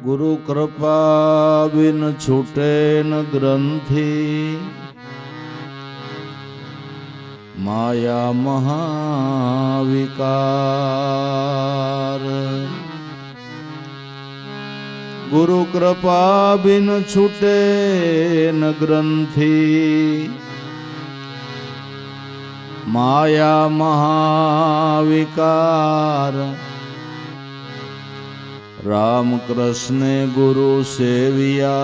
गुरु कृपा बिन छूटे न ग्रंथि माया महाविकार। गुरु कृपा बिन छूटे न ग्रंथि माया महाविकार। राम कृष्ण गुरु सेविया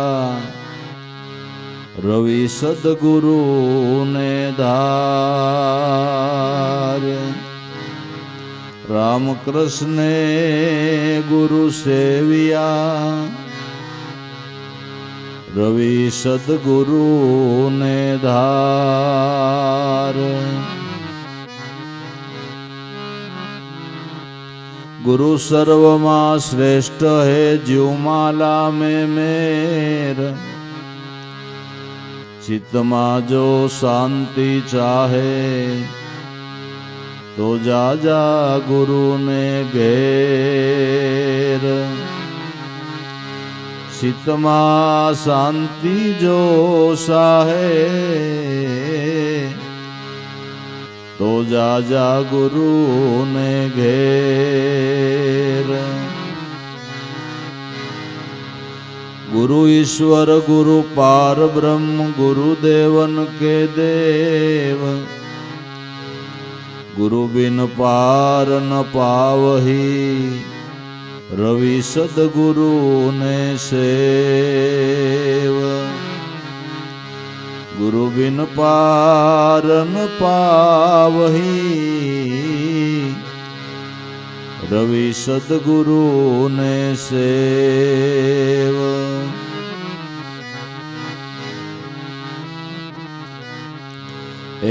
रवि सदगुरु ने धार। राम कृष्ण गुरु सेविया रवि सदगुरु ने धार। गुरु सर्वमा श्रेष्ठ है ज्योमाला में मेर। चित्तमा जो शांति चाहे तो जा जा गुरु ने घेर। चित्तमा शांति जो चाहे तो जा जा गुरु ने घेर। गुरु ईश्वर गुरु पार ब्रह्म गुरुदेवन के देव। गुरु बिन पार न पावही रवि सदगुरु ने सेव। गुरु बिन पार न पावही रवि सदगुरु ने सेव।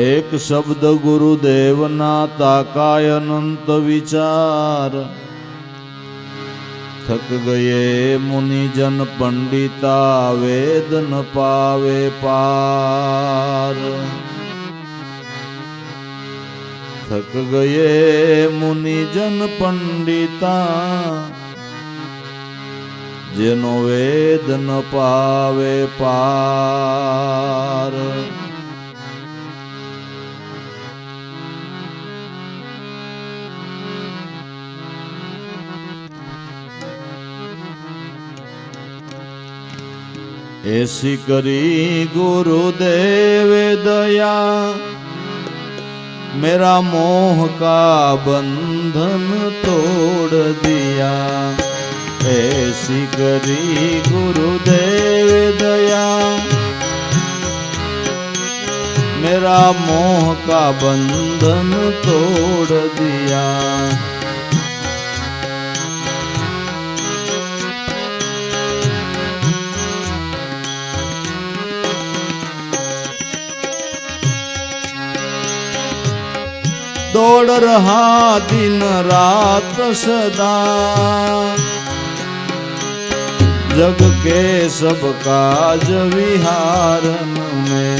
एक शब्द गुरुदेव ना ताकाय अनंत विचार। थक गए मुनिजन पंडिता वेद न पावे पार। थक गए मुनिजन पंडिता जेनो वेद न पावे पार। ऐसी करी गुरुदेव दया मेरा मोह का बंधन तोड़ दिया। ऐसी करी गुरुदेव दया मेरा मोह का बंधन तोड़ दिया। दौड़ रहा दिन रात सदा जग के सब काज विहारन में।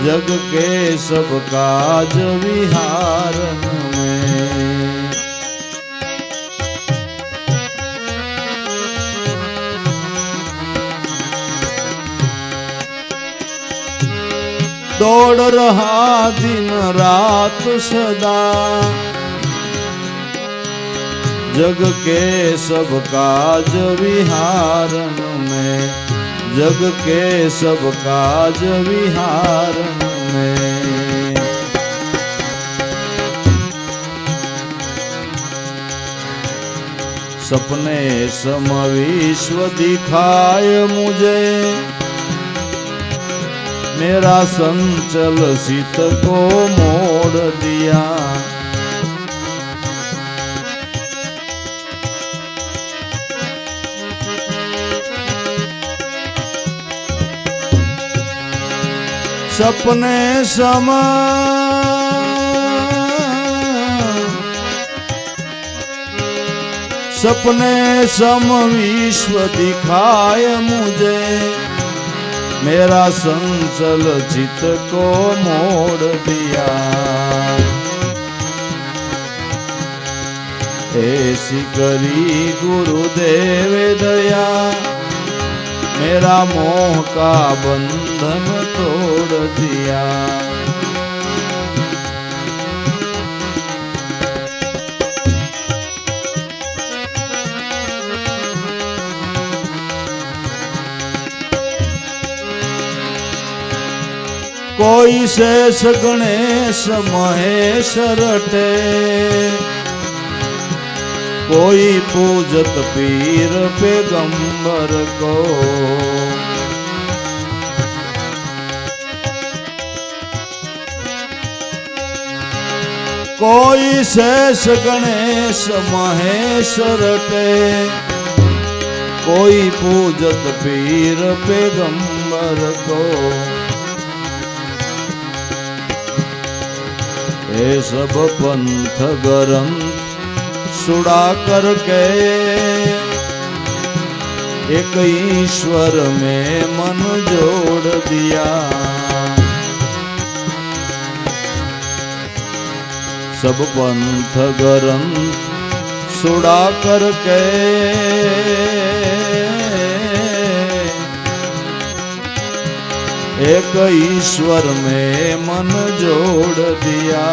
जग के सब काज विहारन में। दौड़ रहा दिन रात सदा जग के सब काज विहारन में। जग के सब काज विहारन में। सपने सम विश्व दिखाए मुझे मेरा संचल सित को मोड़ दिया। सपने सम सपने सम विश्व दिखाए मुझे मेरा संचल चित को मोड़ दिया। ऐसी ऐसी करी गुरुदेव दया, मेरा मोह का बंधन तोड़ दिया। कोई शेष गणेश महेश रटे, कोई पूजत पीर पैगंबर को। कोई शेष गणेश महेश रटे, कोई पूजत पीर पैगंबर को। ये सब पंथ ग्रंथ सुड़ा करके, एक ईश्वर में मन जोड़ दिया। सब पंथ ग्रंथ सुड़ा करके, एक ईश्वर में मन जोड़ दिया।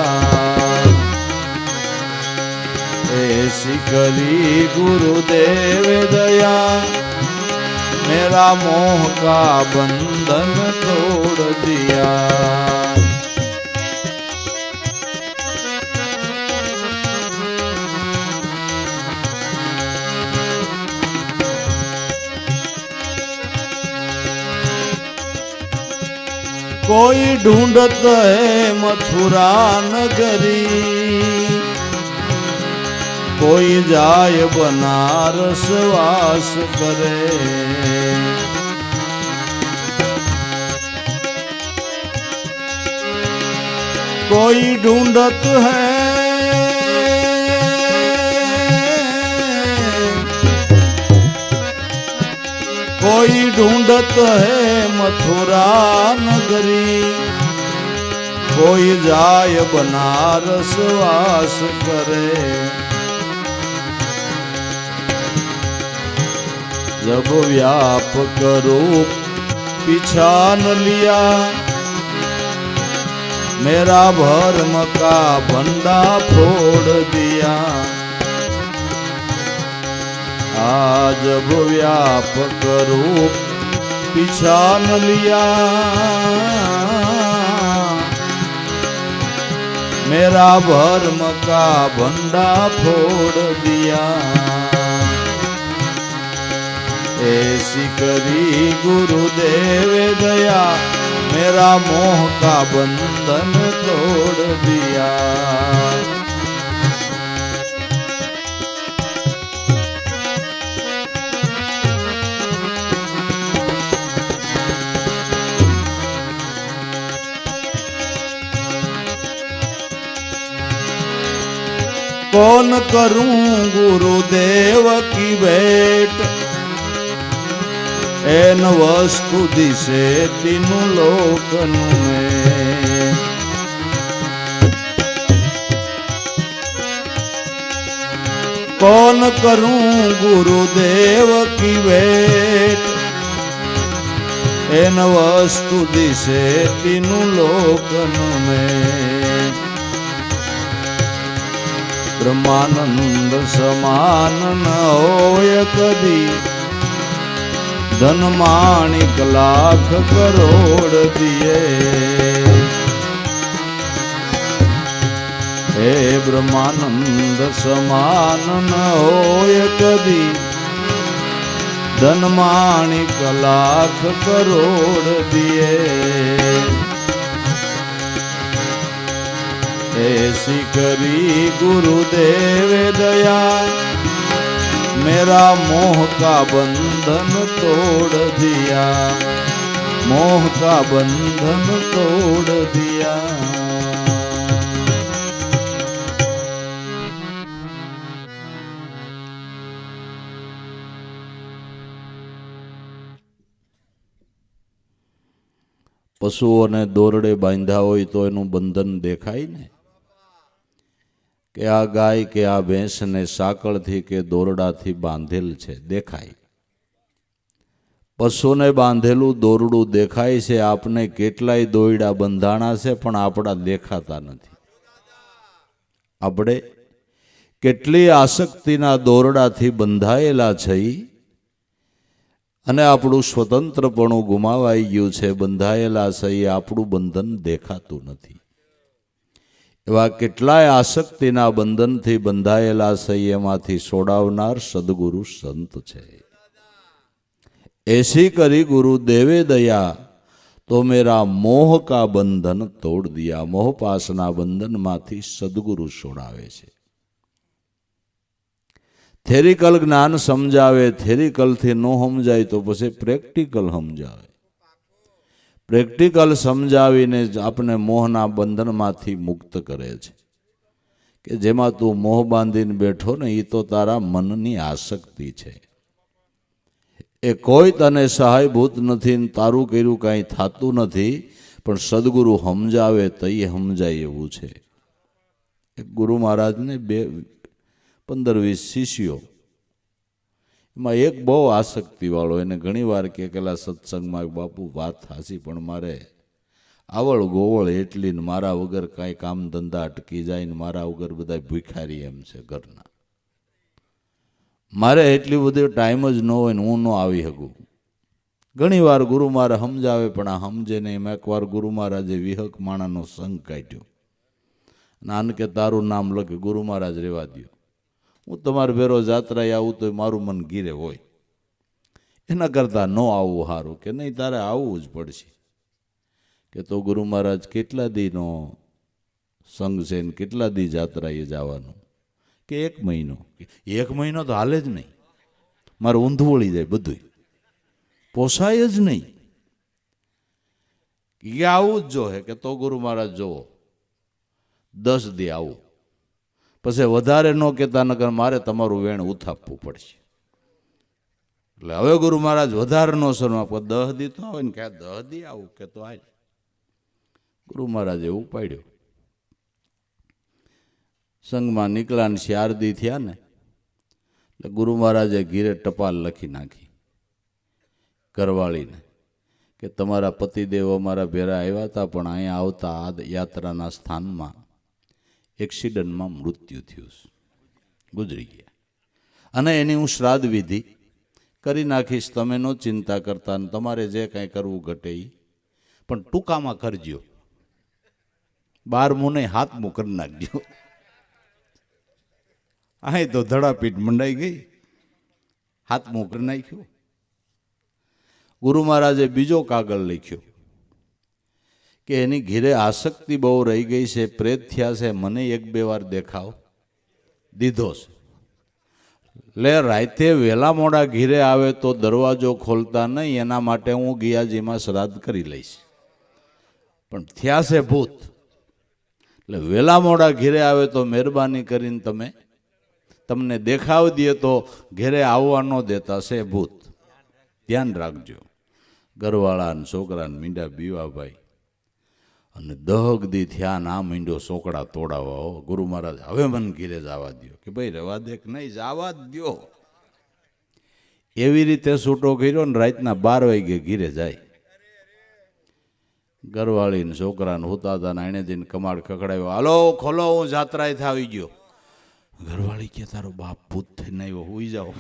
ऐसी करी गुरुदेव दया, मेरा मोह का बंधन तोड़ दिया। कोई ढूंढत है मथुरा नगरी, कोई जाय बनारस वास करे। कोई ढूंढत है कोई ढूंढत है मथुरा नगरी, कोई जाय बनारस वास करे। जब व्यापक रूप पिछान लिया, मेरा भर्म का भंडा फोड़ दिया। आज जब व्यापक रूप पिछान लिया, मेरा भर्म का भंडा फोड़ दिया। ऐसी करी गुरुदेव दया, मेरा मोह का बंधन तोड़ दिया। कौन करूं गुरुदेव की भेंट, एन वस्तु दिसे तीनों लोकन में। कौन करूं गुरुदेव की भेंट, एन वस्तु दिसे तीनों लोकन में। ब्रह्मानंद समान न होय कदी, धन माणिक लाख करोड़ दिए। हे ब्रह्मानंद समान न होय कदी, धन माणिक लाख करोड़ दिए। ऐसी करी गुरुदेव दया, मेरा मोह का बंधन तोड़ दिया। मोह का बंधन तोड़ दिया। પશુઓને દોરડે બાંધ્યા હોય તો એનું બંધન દેખાય ને. કે આ ગાય કે આ ભેંસને સાંકળથી કે દોરડાથી બાંધેલ છે, દેખાય. પશુને બાંધેલું દોરડું દેખાય છે, આપને કેટલાય દોરડા બંધાણા છે પણ આપણા દેખાતા નથી. આપણે કેટલી આસક્તિના દોરડાથી બંધાયેલા છે અને આપણું સ્વતંત્રપણું ગુમાવાઈ ગયું છે. બંધાયેલા છે એ આપણું બંધન દેખાતું નથી. એવા કેટલાય આસક્તિના બંધનથી બંધાયેલા છે, એમાંથી છોડાવનાર સદગુરુ સંત છે. ऐसी करी गुरु देवे दया तो मेरा मोह का बंधन तोड़ दिया. मोह पासना बंधन माथी सदगुरु છોડાવે છે. થેરિકલ જ્ઞાન સમજાવે, થેરિકલથી ન સમજાય તો પછી પ્રેક્ટિકલ સમજાવે. પ્રેક્ટિકલ સમજાવીને આપણે મોહના બંધનમાંથી મુક્ત કરે છે. કે જેમાં તું મોહ બાંધીને બેઠો ને એ તો તારા મનની આસક્તિ છે. એ કોઈ તને સહાયભૂત નથી, તારું કર્યું કાંઈ થતું નથી, પણ સદગુરુ સમજાવે તો એ સમજાય એવું છે. એક ગુરુ મહારાજને 15-20 શિષ્યો, એમાં એક બહુ આસક્તિવાળો, એને ઘણીવાર કે પેલા સત્સંગમાં બાપુ વાત થાશી પણ મારે આવળ ગોવળ એટલી ને મારા વગર કાંઈ કામ ધંધા અટકી જાય ને મારા વગર બધા ભૂખારી એમ છે ઘરના, મારે એટલી બધી ટાઈમ જ ન હોય ને હું ન આવી શકું. ઘણી વાર ગુરુ મારે સમજાવે પણ આ સમજે નહીં. એમાં એકવાર ગુરુ મહારાજે વિહક માણાનો સંગ કાઢ્યો. નાન કે તારું નામ લખે, ગુરુ મહારાજ રહેવા દ્યો, હું તમારે ભેરો જાત્રાએ આવું તો મારું મન ગીરે હોય, એના કરતાં ન આવવું સારું. કે નહીં તારે આવવું જ પડશે. કે તો ગુરુ મહારાજ કેટલા દીનો સંગ છે ને કેટલા દી જાત્રાએ જવાનું? કે 1 મહિનો. 1 મહિનો તો હાલે જ નહીં, મારે ઊંધું વળી જાય, બધું પોસાય જ નહીં. કે આવું જ જોહે. કે તો ગુરુ મહારાજ જોવો 10 દી આવું, પછી વધારે ન કહેતા, નકર મારે તમારું વેણ ઉથાપવું પડશે. એટલે હવે ગુરુ મહારાજ વધારે ન શરમ, 10 દી તો આવે ને, કે 10 દી આવું, કે તો હાલ. ગુરુ મહારાજે ઉપાડ્યો. સંઘમાં નીકળ્યા ને 4 દી થયા ને એટલે ગુરુ મહારાજે ઘીરે ટપાલ લખી નાખી ઘરવાળીને કે તમારા પતિદેવ અમારા ભેરા આવ્યા હતા પણ અહીંયા આવતા આ યાત્રાના સ્થાનમાં એક્સિડન્ટમાં મૃત્યુ થયું, ગુજરી ગયા, અને એની હું શ્રાદ્ધ વિધિ કરી નાખીશ. તમે નો ચિંતા કરતા ને તમારે જે કાંઈ કરવું ઘટે એ પણ ટૂંકામાં કરજો, 12મું નહીં 7મું કરી નાખજો. અહીં તો ધડાપીટ મંડાઈ ગઈ, 7મું કરી નાખ્યું. ગુરુ મહારાજે બીજો કાગળ લખ્યો કે એની ઘીરે આસક્તિ બહુ રહી ગઈ છે, પ્રેત થયા છે, મને 1-2 વાર દેખાવ દીધો છે. લે રાતે વહેલા મોડા ઘીરે આવે તો દરવાજો ખોલતા નહીં, એના માટે હું ગિયાજીમાં શ્રાદ્ધ કરી લઈશ. પણ થયા છે ભૂત, એટલે વહેલા મોડા ઘીરે આવે તો મહેરબાની કરીને તમને દેખાવ દે તો ઘેરે આવવા ન દેતા છે ભૂત, ધ્યાન રાખજો. ઘરવાળા ને છોકરા ને મીંડા બીવા ભાઈ, અને 10 દી થયા ના મીંડો સોકડા તોડાવા. હો ગુરુ મહારાજ હવે મને ઘીરે જવા દો. કે ભાઈ રવા દે કે નહીં, જવા જ દો. એવી રીતે છૂટો કર્યો ને રાતના 12 વાગે ઘીરે જાય. ઘરવાળી ને છોકરા ને હોતા હતા ને એને જઈને કમાડ ખકડાવ્યો, હાલો ખોલો હું જાત્રાએથી આવી ગયો. ઘરવાળી કે તારો બાપ ભૂત થઈને આવ્યો, હોઈ જાઓ.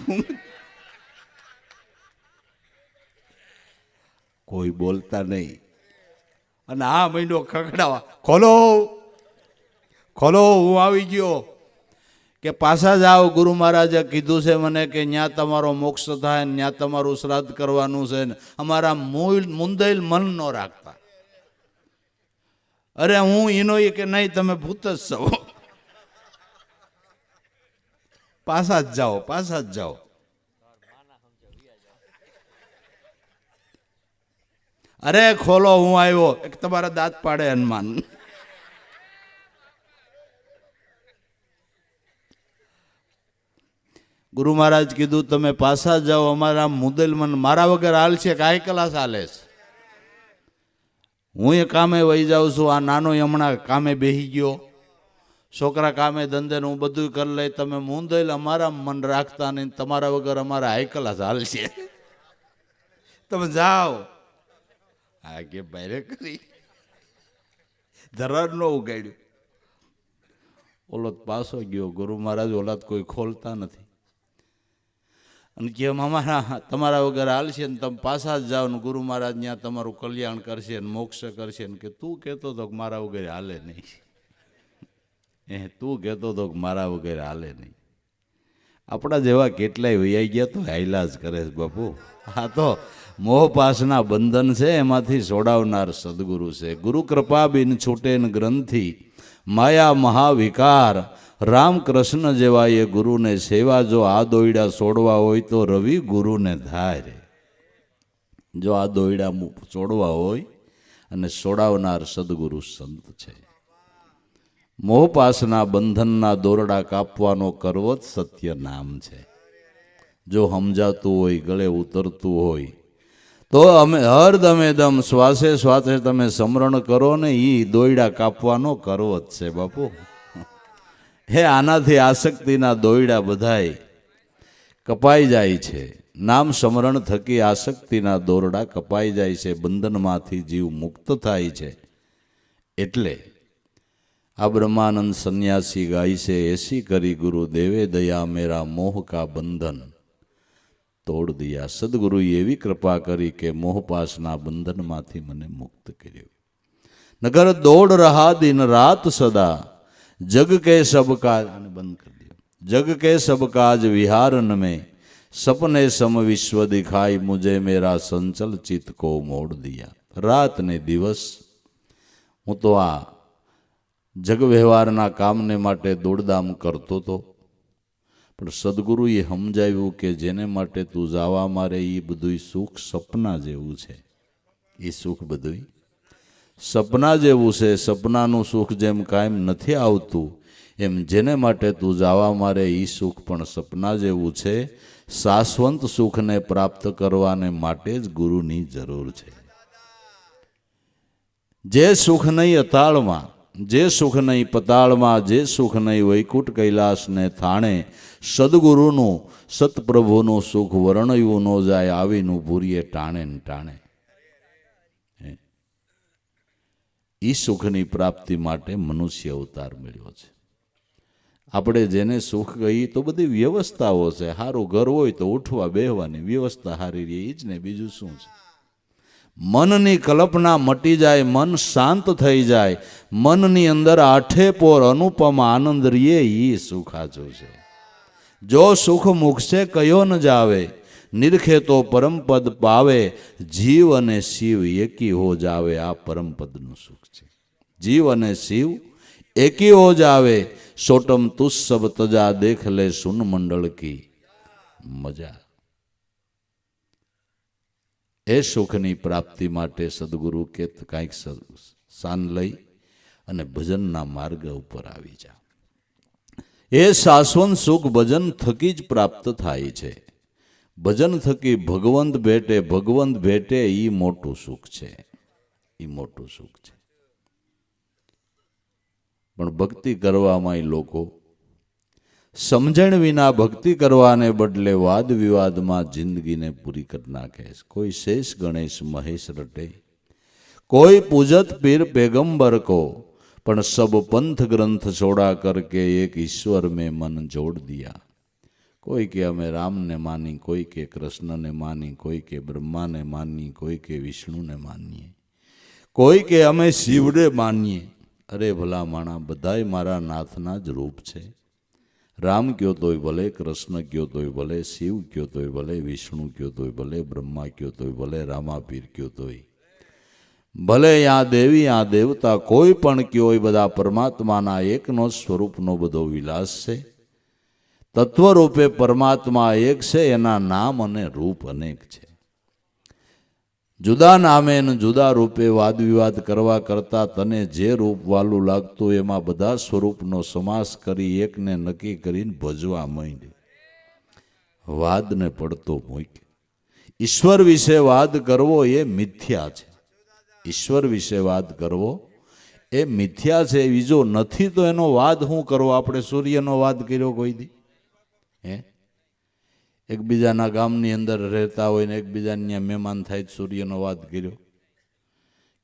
કોઈ બોલતા નહીં, અને આ મહિનો ખકડાવા, ખોલો ખોલો હું આવી ગયો. કે પાછા જાઓ, ગુરુ મહારાજે કીધું છે મને કે ત્યાં તમારો મોક્ષ થાય ને ત્યાં તમારું શ્રાદ્ધ કરવાનું છે ને અમારા મુંદેલ મન ન રાખતા. અરે હું એનો કે નહીં તમે ભૂત જ છો, પાછા જ જાઓ, પાછા જ જાઓ. અરે ખોલો હું આવ્યો, એક તમારા દાંત પાડે હનુમાન. ગુરુ મહારાજ કીધું તમે પાછા જાઓ, અમારા મુદલમન મારા વગર હાલ છે, કાંઈ કલાસ હાલે છે. હું એ કામે વહી જાઉં છું, આ નાનો હમણાં કામે બેસી ગયો, છોકરા કામે ધંધે ને હું બધું કરી લઈ, તમે મૂંદેલ અમારા મન રાખતા નહીં, તમારા વગર અમારા હાઈકલા ચાલશે, તમે જાઓ. આ કે ભાઈ કરી ધરાર ન ઉગાડ્યું. ઓલો પાછો ગયો. ગુરુ મહારાજ ઓલાદ કોઈ ખોલતા નથી અને કે અમારા તમારા વગર હાલશે ને તમે પાછા જ જાઓ ને ગુરુ મહારાજ ત્યાં તમારું કલ્યાણ કરશે ને મોક્ષ કરશે ને. કે તું કહેતો હતો કે મારા વગર હાલે નહીં, તું કહેતો હતો કે મારા વગર હાલે નહીં. આપણા જેવા કેટલાય વૈયા ગયા તો હાઈલા જ કરે છે બાપુ. આ તો મોહપાસના બંધન છે, એમાંથી છોડાવનાર સદગુરુ છે. ગુરુ કૃપા બિન છૂટે ન ગ્રંથિ, માયા મહાવિકાર. રામકૃષ્ણ જેવા એ ગુરુને સેવા. જો આ દોયડા છોડવા હોય તો રવિ ગુરુને ધારે. જો આ દોયડા છોડવા હોય અને છોડાવનાર સદગુરુ સંત છે. મોહપાસના બંધનના દોરડા કાપવાનો કરવો જ સત્ય નામ છે. જો સમજાતું હોય, ગળે ઉતરતું હોય તો અમે હરદમે દમ શ્વાસે શ્વાસે તમે સ્મરણ કરો ને, એ દોયડા કાપવાનો કરવો જ છે બાપુ. હે આનાથી આસક્તિના દોયડા બધાય કપાઈ જાય છે. નામ સ્મરણ થકી આસક્તિના દોરડા કપાઈ જાય છે, બંધનમાંથી જીવ મુક્ત થાય છે. એટલે આ બ્રહ્માનંદ સંન્યાસી ગાય છે, એસી કરી ગુરુ દેવે દયા, મેરા મોહ કા બંધન તોડ દિયા. સદગુરુએ એવી કૃપા કરી કે મોહપાસના બંધનમાંથી મને મુક્ત કર્યો. નગર દોડ રહા દિન રાત સદા, જગ કે સબ કાજ. આને બંધ કરી દો. જગ કે સબ કાજ વિહારન में, સપને સમ વિશ્વ દિખાઈ, મુझे मेरा સંચલ ચિત્ત को મોડ દિયા. રાત ને દિવસ હું તો આ જગ વ્યવહારના કામને માટે દોડદામ કરતો હતો, પણ સદગુરુએ સમજાવ્યું કે જેને માટે તું જાવા મારે એ બધું સુખ સપના જેવું છે. એ સુખ બધું સપના જેવું છે. સપનાનું સુખ જેમ કાયમ નથી આવતું, એમ જેને માટે તું જાવા મારે એ સુખ પણ સપના જેવું છે. શાશ્વત સુખને પ્રાપ્ત કરવાને માટે જ ગુરુની જરૂર છે. જે સુખ નહીં અતાળમાં, જે સુખ નહીં પતાળમાં, જે સુખ નહીં વૈકુંઠ કૈલાસને થાણે, સદગુરુનું સતપ્રભુનું સુખ વર્ણયું ન જાય, આવીનું ભૂરીએ ટાણે ને ટાણે. એ સુખની પ્રાપ્તિ માટે મનુષ્ય અવતાર મળ્યો છે. આપણે જેને સુખ કહીએ તો બધી વ્યવસ્થાઓ છે. સારું ઘર હોય તો ઉઠવા બેહવાની વ્યવસ્થા સારી રહે, એ જ ને, બીજું શું છે. મનની કલ્પના મટી જાય, મન શાંત થઈ જાય, મનની અંદર આઠે પોર અનુપમ આનંદ રીએ, એ સુખ આજો છે. જો સુખ મુખશે કયો ન જાવે, નિરખે તો પરમપદ પાવે, જીવ અને શિવ એકી હો જાવે. આ પરમપદનું સુખ છે. જીવ અને શિવ એકી હો જાવે, સોટમ તુસ સબ તજા, દેખ લે સુન મંડળ કી મજા. એ સુખની પ્રાપ્તિ માટે સદગુરુ કે કાંઈક સાન લઈ અને ભજનના માર્ગ ઉપર આવી જા. એ શાશ્વત સુખ ભજન થકી જ પ્રાપ્ત થાય છે. ભજન થકી ભગવંત ભેટે, ભગવંત ભેટે એ મોટું સુખ છે. એ મોટું સુખ છે. પણ ભક્તિ કરવામાં લોકો સમજણ વિના ભક્તિ કરવાને બદલે વાદ વિવાદમાં જિંદગીને પૂરી કરી નાખે છે. કોઈ શેષ ગણેશ મહેશ રટે, કોઈ પૂજત પીર પેગંબર કો, પણ સબ પંથ ગ્રંથ છોડા કરકે એક ઈશ્વર મેં મન જોડ દિયા. કોઈ કે અમે રામને માની, કોઈ કે કૃષ્ણને માની, કોઈ કે બ્રહ્માને માની, કોઈ કે વિષ્ણુને માનીએ, કોઈ કે અમે શિવને માનીએ. અરે ભલા માણા, બધાય મારા નાથના જ રૂપ છે. રામ કયો તોય ભલે, કૃષ્ણ કયો તોય ભલે, શિવ કયો તોય ભલે, વિષ્ણુ કયો તોય ભલે, બ્રહ્મા કયો તોય ભલે, રામાપીર કયો તોય ભલે, યા દેવી યા દેવતા કોઈ પણ કયો, એ બધા પરમાત્માના એકનો સ્વરૂપનો બધો વિલાસ છે. તત્વરૂપે પરમાત્મા એક છે, એના નામ અને રૂપ અનેક છે. જુદા નામે ને જુદા રૂપે વાદ વિવાદ કરવા કરતા તને જે રૂપ વાલું લાગતું એમાં બધા સ્વરૂપનો સમાસ કરી એકને નક્કી કરીને ભજવા માંડ. વાદને પડતો મૂક. ઈશ્વર વિશે વાદ કરવો એ મિથ્યા છે. ઈશ્વર વિશે વાદ કરવો એ મિથ્યા છે, બીજો નથી, તો એનો વાદ શું કરવો? આપણે સૂર્યનો વાદ કર્યો કોઈ દી? હે, એકબીજાના ગામની અંદર રહેતા હોય ને એકબીજાને ત્યાં મહેમાન થાય તો સૂર્યનો વાદ કર્યો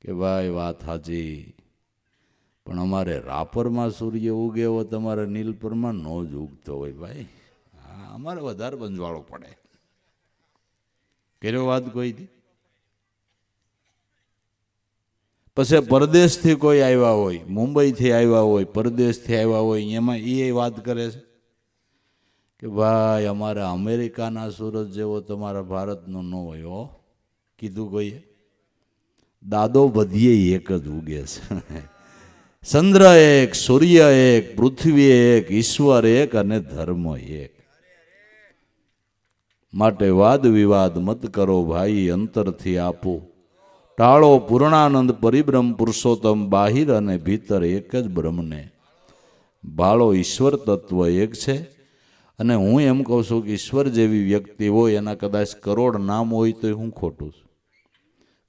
કે ભાઈ વાત સાચી, પણ અમારે રાપરમાં સૂર્ય ઉગે એવો તમારે નીલપરમાં ન જ ઉગતો હોય ભાઈ, હા અમારે વધારે બંજવાળો પડે. કર્યો વાત કોઈ દી? પછી પરદેશથી કોઈ આવ્યા હોય, મુંબઈથી આવ્યા હોય, પરદેશથી આવ્યા હોય, એમાં એ વાત કરે છે કે ભાઈ અમારે અમેરિકાના સૂરજ જેવો તમારા ભારતનો ન હોય. હો, કીધું કોઈએ? દાદો બધીએ એક જ ઉગે છે. ચંદ્ર એક, સૂર્ય એક, પૃથ્વી એક, ઈશ્વર એક અને ધર્મ એક. માટે વાદ વિવાદ મત કરો ભાઈ, અંતરથી આપો ટાળો પૂર્ણાનંદ પરિબ્રહ્મ પુરુષોત્તમ, બાહિર અને ભીતર એક જ બ્રહ્મને ભાળો. ઈશ્વર તત્વ એક છે. અને હું એમ કહું છું કે ઈશ્વર જેવી વ્યક્તિ હોય એના કદાચ કરોડ નામ હોય તોય હું ખોટું છું,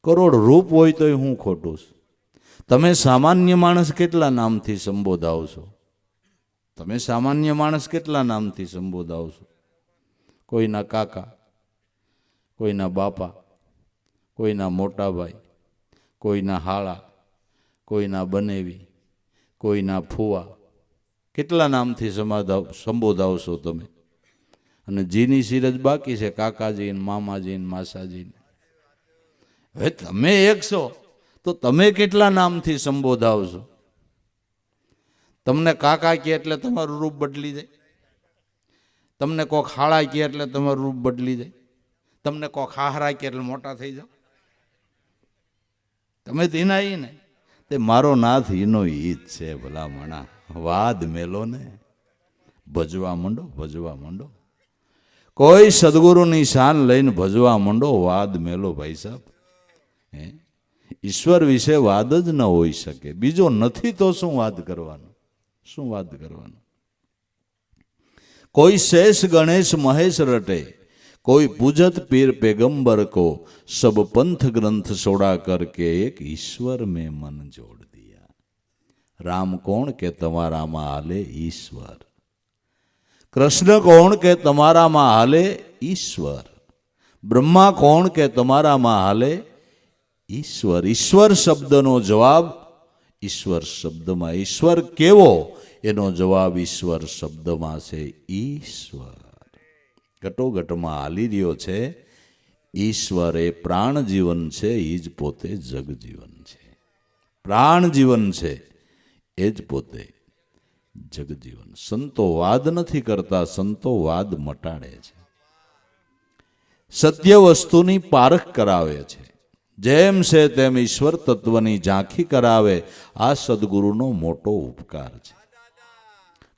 કરોડ રૂપ હોય તોય હું ખોટું છું. તમે સામાન્ય માણસ કેટલા નામથી સંબોધાવ છો? તમે સામાન્ય માણસ કેટલા નામથી સંબોધાવ છો? કોઈના કાકા, કોઈના બાપા, કોઈના મોટા ભાઈ, કોઈના હાળા, કોઈના બનેવી, કોઈના ફુવા, કેટલા નામથી સંબોધાવશો તમે? અને જીની સિરજ બાકી છે, કાકાજી ને મામાજી ને માસાજી ને. હવે તમે એક છો તો તમે કેટલા નામથી સંબોધાવશો? તમને કાકા કહે એટલે તમારું રૂપ બદલી જાય, તમને કોક હાળા કહે એટલે તમારું રૂપ બદલી જાય, તમને કોક હાહરા કહે એટલે મોટા થઈ જાઓ. તમે તેના ઈ ને તે મારો નાથ ઈનો ઈ જ છે. ભલા મણા વાદ મેલો ને ભજવા માંડો, ભજવા માંડો. કોઈ સદગુરુની શાન લઈને ભજવા માંડો, વાદ મેલો ભાઈ સાહેબ. હે, ઈશ્વર વિશે વાદ જ ન હોઈ શકે. બીજો નથી તો શું વાદ કરવાનો? શું વાદ કરવાનો? કોઈ શેષ ગણેશ મહેશ રટે, कोई पूजत पीर पैगंबर को, सब पंथ ग्रंथ छोड़ा करके एक ईश्वर में मन जोड़ दिया. राम कौन के तमारा में हाले? ईश्वर. कृष्ण कौन के तमारा में हाले? ईश्वर. ब्रह्मा कौन के तमारा में हाले? ईश्वर. ईश्वर शब्द नो जवाब ईश्वर शब्द में, ईश्वर केवो एनो जवाब ईश्वर शब्द में से ईश्वर. ઘટોઘટમાં હાલી રહ્યો છે ઈશ્વર. એ પ્રાણ જીવન છે, એ જ પોતે જગજીવન છે. પ્રાણ જીવન છે એ જ પોતે જગજીવન. સંતો વાદ નથી કરતા, સંતો વાદ મટાડે છે, સત્ય વસ્તુની પારખ કરાવે છે. જેમ છે તેમ ઈશ્વર તત્વની ઝાંખી કરાવે. આ સદગુરુનો મોટો ઉપકાર છે.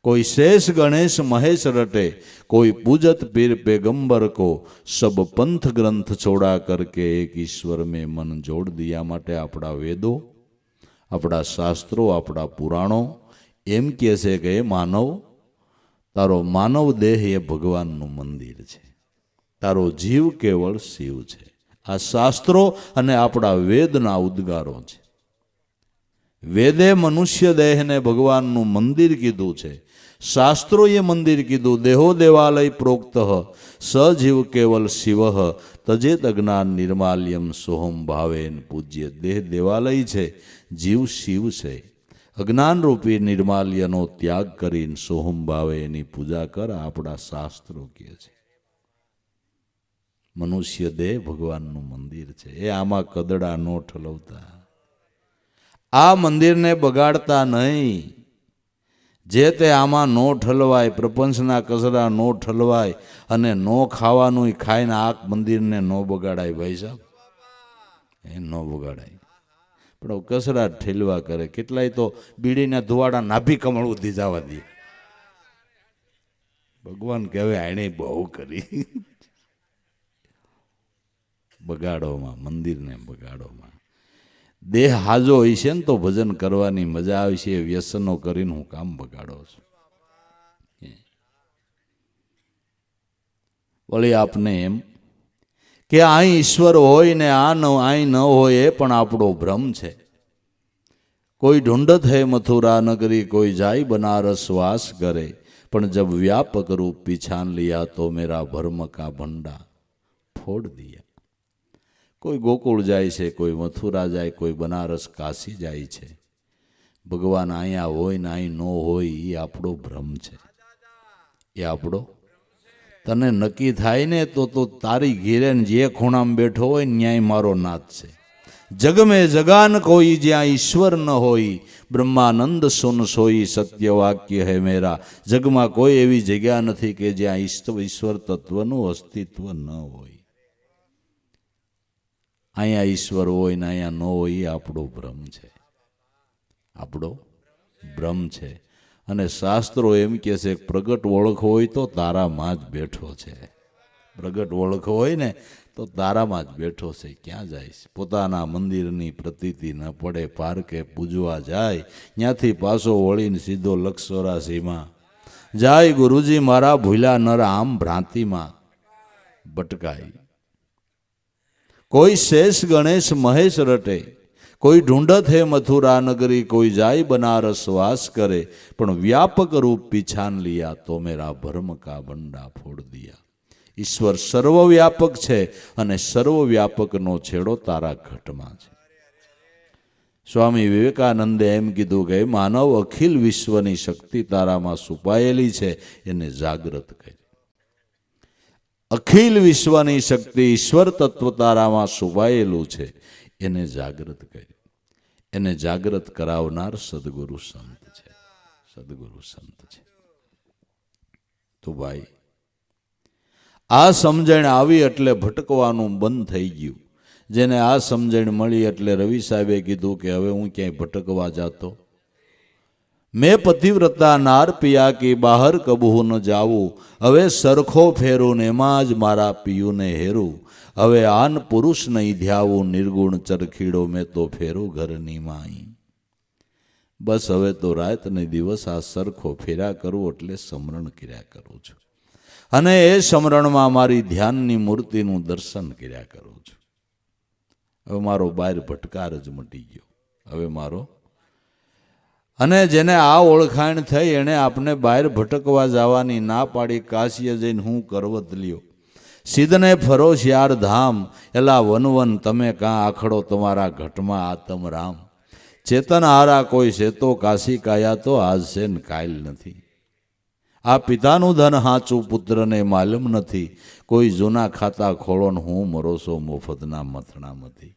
कोई शेष गणेश महेश रटे, कोई पूजत पीर पैगंबर को, सब पंथ ग्रंथ छोड़ा करके एक ईश्वर में मन जोड़ दिया. माटे आपड़ा वेदो, आपड़ा शास्त्रों, आपड़ा पुराणों एम कहे छे के मानव, तारो मानव देह ये भगवाननु मंदिर छे, तारो जीव केवल शिव छे. आ शास्त्रों अने आपड़ा वेदना उद्गारो छे. वेदे मनुष्य देह ने भगवाननु मंदिर कीधुं छे, शास्त्रों ये मंदिर कीधु. देहो देवालय प्रोक्त सजीव केवल शिव, तजेत अज्ञान निर्माल्यम सोहम भावेन पूज्य. देह देवालय छे, जीव शिव छे. अज्ञान रूपी निर्माल्यनो त्याग करीने सोहम भावे एनी पूजा कर. आपड़ा शास्त्रों कहे छे मनुष्य देह भगवाननु मंदिर छे. ए आमा कदड़ा नो ठलवता, आ मंदिर ने बगाड़ता नहीं. जे ते आमा नो ठलवाय, प्रपंचना कसरा नो ठलवाय अने नो खावानुं खाईने आ मंदिर ने नो बगाड़ाय. भाई साहब ए नो बगाड़ाय. पण कसरा ठेलवा करे. केटलाय तो बीड़ीना धुवाड़ा नाभी कमळ उधी जवा दे. भगवान कहे आणे बहु करी. बगाड़ो में मंदिर ने बगाड़ो में. देह हाजो होय छे ने तो भजन करवानी मजा आवशे. व्यसनो करीने हूँ काम बगाड़ो छो? वળી आपने एम के आई ईश्वर होय ने आ न आई न होय, ए पण आपणो भ्रम छे. कोई ढूंढत है मथुरा नगरी, कोई जाई बनारस वास करे, पण जब व्यापक रूप पिछान लिया तो मेरा भर्म का भंडा फोड़ दिया। कोई गोकुळ जाय छे, कोई मथुरा जाय, कोई बनारस काशी जाय छे। भगवान आया होय ने आई न होय ए आपणो भ्रम छे, ए आपणो तने नक्की थाय ने तो तारी घीरे जे खूणाम बैठो होय न्याय मारो नाथ छे। जग में जगान कोई ज्यां ईश्वर न होई, ब्रह्मानंद सुन सोई सत्य वाक्य है मेरा। जग में कोई एवी जग्या नथी के ज्यां ईश्वर तत्वनुं अस्तित्व न होय। अहींया ईश्वर होय ने अहींया न होय आपणो भ्रम छे, आपणो भ्रम छे। अने शास्त्रो एम कहे छे प्रगट ओळख होय तो तारामां ज बेठो छे। प्रगट ओळख होय ने तो तारामां ज बेठो छे। क्यां जाय? पोताना मंदिरनी प्रतीति न पड़े, पार्के पूजवा जाय, न्याथी पाछो वळीने सीधो लक्षोरासीमां जाय। गुरुजी मारा भूला नर आम भ्रांतिमां भटकाई। कोई शेष गणेश महेश रटे, कोई ढूंढत है मथुरा नगरी, कोई जाय बनारस वास करे, पण व्यापक रूप पिछान लिया तो मेरा भर्म का बंडा फोड़ दिया। ईश्वर सर्वव्यापक छे अने सर्वव्यापकनो छेड़ो तारा घटमां छे। स्वामी विवेकानंदे एम कीधुं के मानव अखिल विश्वनी शक्ति तारामां सुपायेली छे, एने जागृत करी। अखिल विश्वनी शक्ति ईश्वर तत्व तारामां सुपायेलुं छे, एने जागृत करी। एने जागृत करावनार सदगुरु संत छे, सदगुरु संत छे। तो भाई आ समझण आवी एटले भटकवानुं बंध थई गयुं। जेने आ समझण मळी एटले रवि साहेबे कीधुं के हवे हूँ क्यांय भटकवा जातो। मैं पतिव्रता नार पिया की बाहर कबहू न जाऊँ, हवे सरखो फेरू ने माज मारा पियू ने हेरू। हवे आन पुरुष नहीं ध्यावू, निर्गुण चरखीड़ो में तो फेरू घरनी माई। बस हवे तो रात ने दिवस आ सरखो फेरा करूँ एटले समरण कर्या करूँ छुं, अने ए समरणमां मारी ध्याननी मूर्तिनुं दर्शन कर्या करूँ छुं। हवे मारो बाहेर भटकार ज मटी गयो। हवे मारो अने जेने आ ओळखाण थई एणे आपने बाहेर भटकवा जवानी ना पाड़ी। काशीए जईने हूँ करवत ल्यो, सिद्धने फरो श्यार धाम, एला वन वन तमे कां आखड़ो तमारा घटमां आतम राम। चेतन हारा कोई से तो काशी काया तो आज से न कायल नथी। आ पितानुं धन हाचुं पुत्रने मालूम नथी, कोई जूना खाता खोळो ने हूँ मरोसो मोफतना मथणामथी।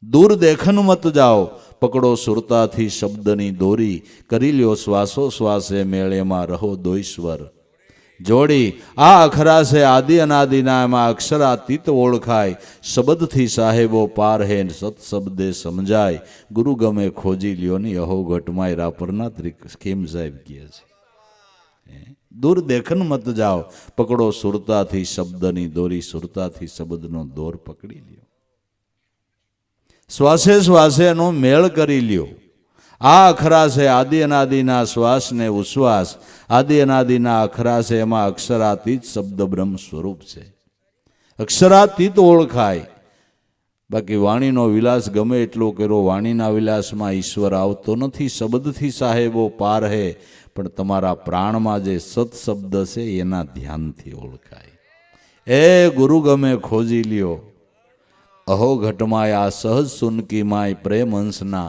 दूर देखन मत जाओ, पकड़ो सुरताथी शब्दनी दोरी, करी ल्यो श्वासो श्वासे मेळे मां रहो दोईश्वर जोड़ी। आ अखरा से आदि अनादिना एमां अक्षरातीत ओळखाय, शब्दथी साहेबो पार है सत शब्दे समझाय। गुरु गमे खोजी ल्यो ने अहो घटमाय रापरना केम साहेब कहे छे। दूर देखन मत जाओ, पकड़ो सुरताथी शब्दनी दोरी, सुरताथी शब्दनो दोर पकड़ी ल्यो। श्वासे श्वासे नो मेळ करी ल्यो। आ अखरा से आदि अनादिना श्वास ने उश्वास, आदि अनादिना अखरा से एमां अक्षरातीत शब्द ब्रह्म स्वरूप छे। अक्षरातीत ओळखाय। बाकी वाणीनो विलास गमे एटलो करो, वाणीना विलासमां ईश्वर आवतो नथी। शब्दथी साहेबो पार है, पण तमारा प्राणमां जे सत शब्द छे एना ध्यानथी ओळखाय। ए गुरु गमे खोजी ल्यो, अहो घटमाय आ सहज सुनकी माय प्रेम हंसना।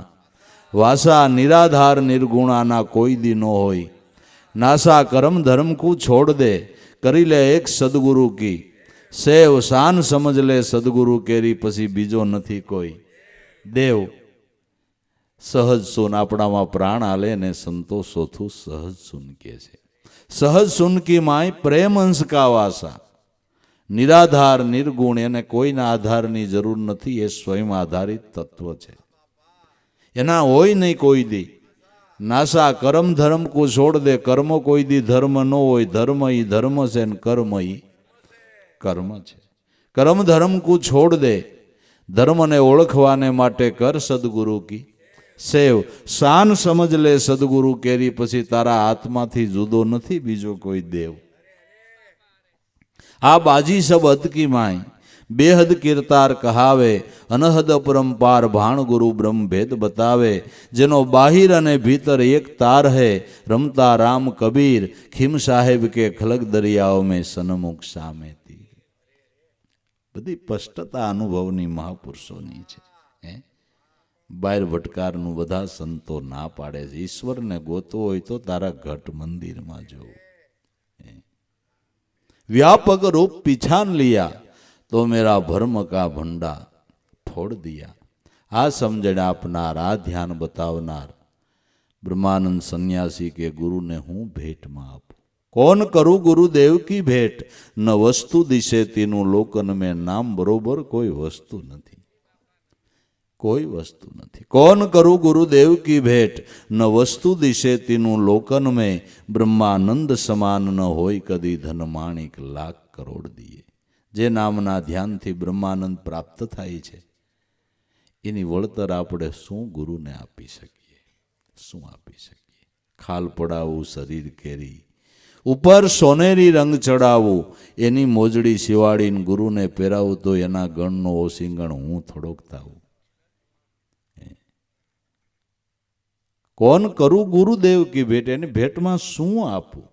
वासा निराधार निर्गुणाना कोई दी नो होई, नासा कर्म धर्म को छोड़ दे, करी ले एक सदगुरु की सेव। शान समझ ले सदगुरु केरी, पसी बीजो नथी कोई देव। सहज सुन आपणामां प्राण आले ने संतो सोथू सहज सुन के छे। सहज सुन की माय प्रेम अंश का वासा। निराधार निर्गुण एने कोईना आधारनी जरूर नथी, ए स्वयं आधारित तत्व छे। एना होय नहीं कोई दी। नासा कर्म धर्म को छोड़ दे, कर्म कोई दी धर्म न होय। धर्म ही धर्म से कर्म ही कर्म छे। कर्म धर्म को छोड़ दे, धर्म ने ओळखवाने माटे कर सदगुरु की सेव। शान समझ ले सदगुरु केरी, पछी तारा आत्मा थी जुदो नथी बीजो कोई देव। आ बाजी सब हद की माय, બેહદ કીર્તાર કહાવે, અનહદ અપરંપાર ભાણ ગુરુ બ્રહ્મ ભેદ બતાવે, જેનો બાહિર અને ભીતર એક તાર હે, રમતા રામ કબીર, ખીમ સાહેબ કે ખલગ દરિયાઓ મેં સનમુખ સામેતી. બધી સ્પષ્ટતા અનુભવની મહાપુરુષોની છે. બાર ભટકારનું બધા સંતો ના પાડે છે. ઈશ્વરને ગોતવો હોય તો તારા ઘટ મંદિરમાં જવું. व्यापक रूप पिछान लिया तो मेरा भर्म का भंडा फोड़ दिया. आ समझण आपनार, आ ध्यान बतावनार ब्रह्मानंद सन्यासी के गुरु ने हूँ भेट में आपू. कौन करूँ गुरुदेव की भेट, न वस्तु दिशे तीनों लोकन में नाम बरोबर कोई वस्तु नहीं, कोई वस्तु नहीं. कौन करूँ गुरुदेव की भेट, न वस्तु दिशे तीनों लोकन में ब्रह्मानंद समान न होय कदी धन माणिक लाख करोड़ दिए. जे नामना ध्यानथी ब्रह्मानंद प्राप्त थाय छे एनी वळतर આપણે શું ગુરુને આપી શકીએ? શું આપી શકીએ? ખાલ પડાવું શરીર કેરી, ઉપર સોનેરી રંગ ચડાવું, એની મોજડી શિવાડીને ગુરુને પહેરાવું તો એના ગણનો ઓસિંગણ હું થોડોક થાવું. કોણ કરું ગુરુદેવ કી ભેટ, એની ભેટમાં શું આપું?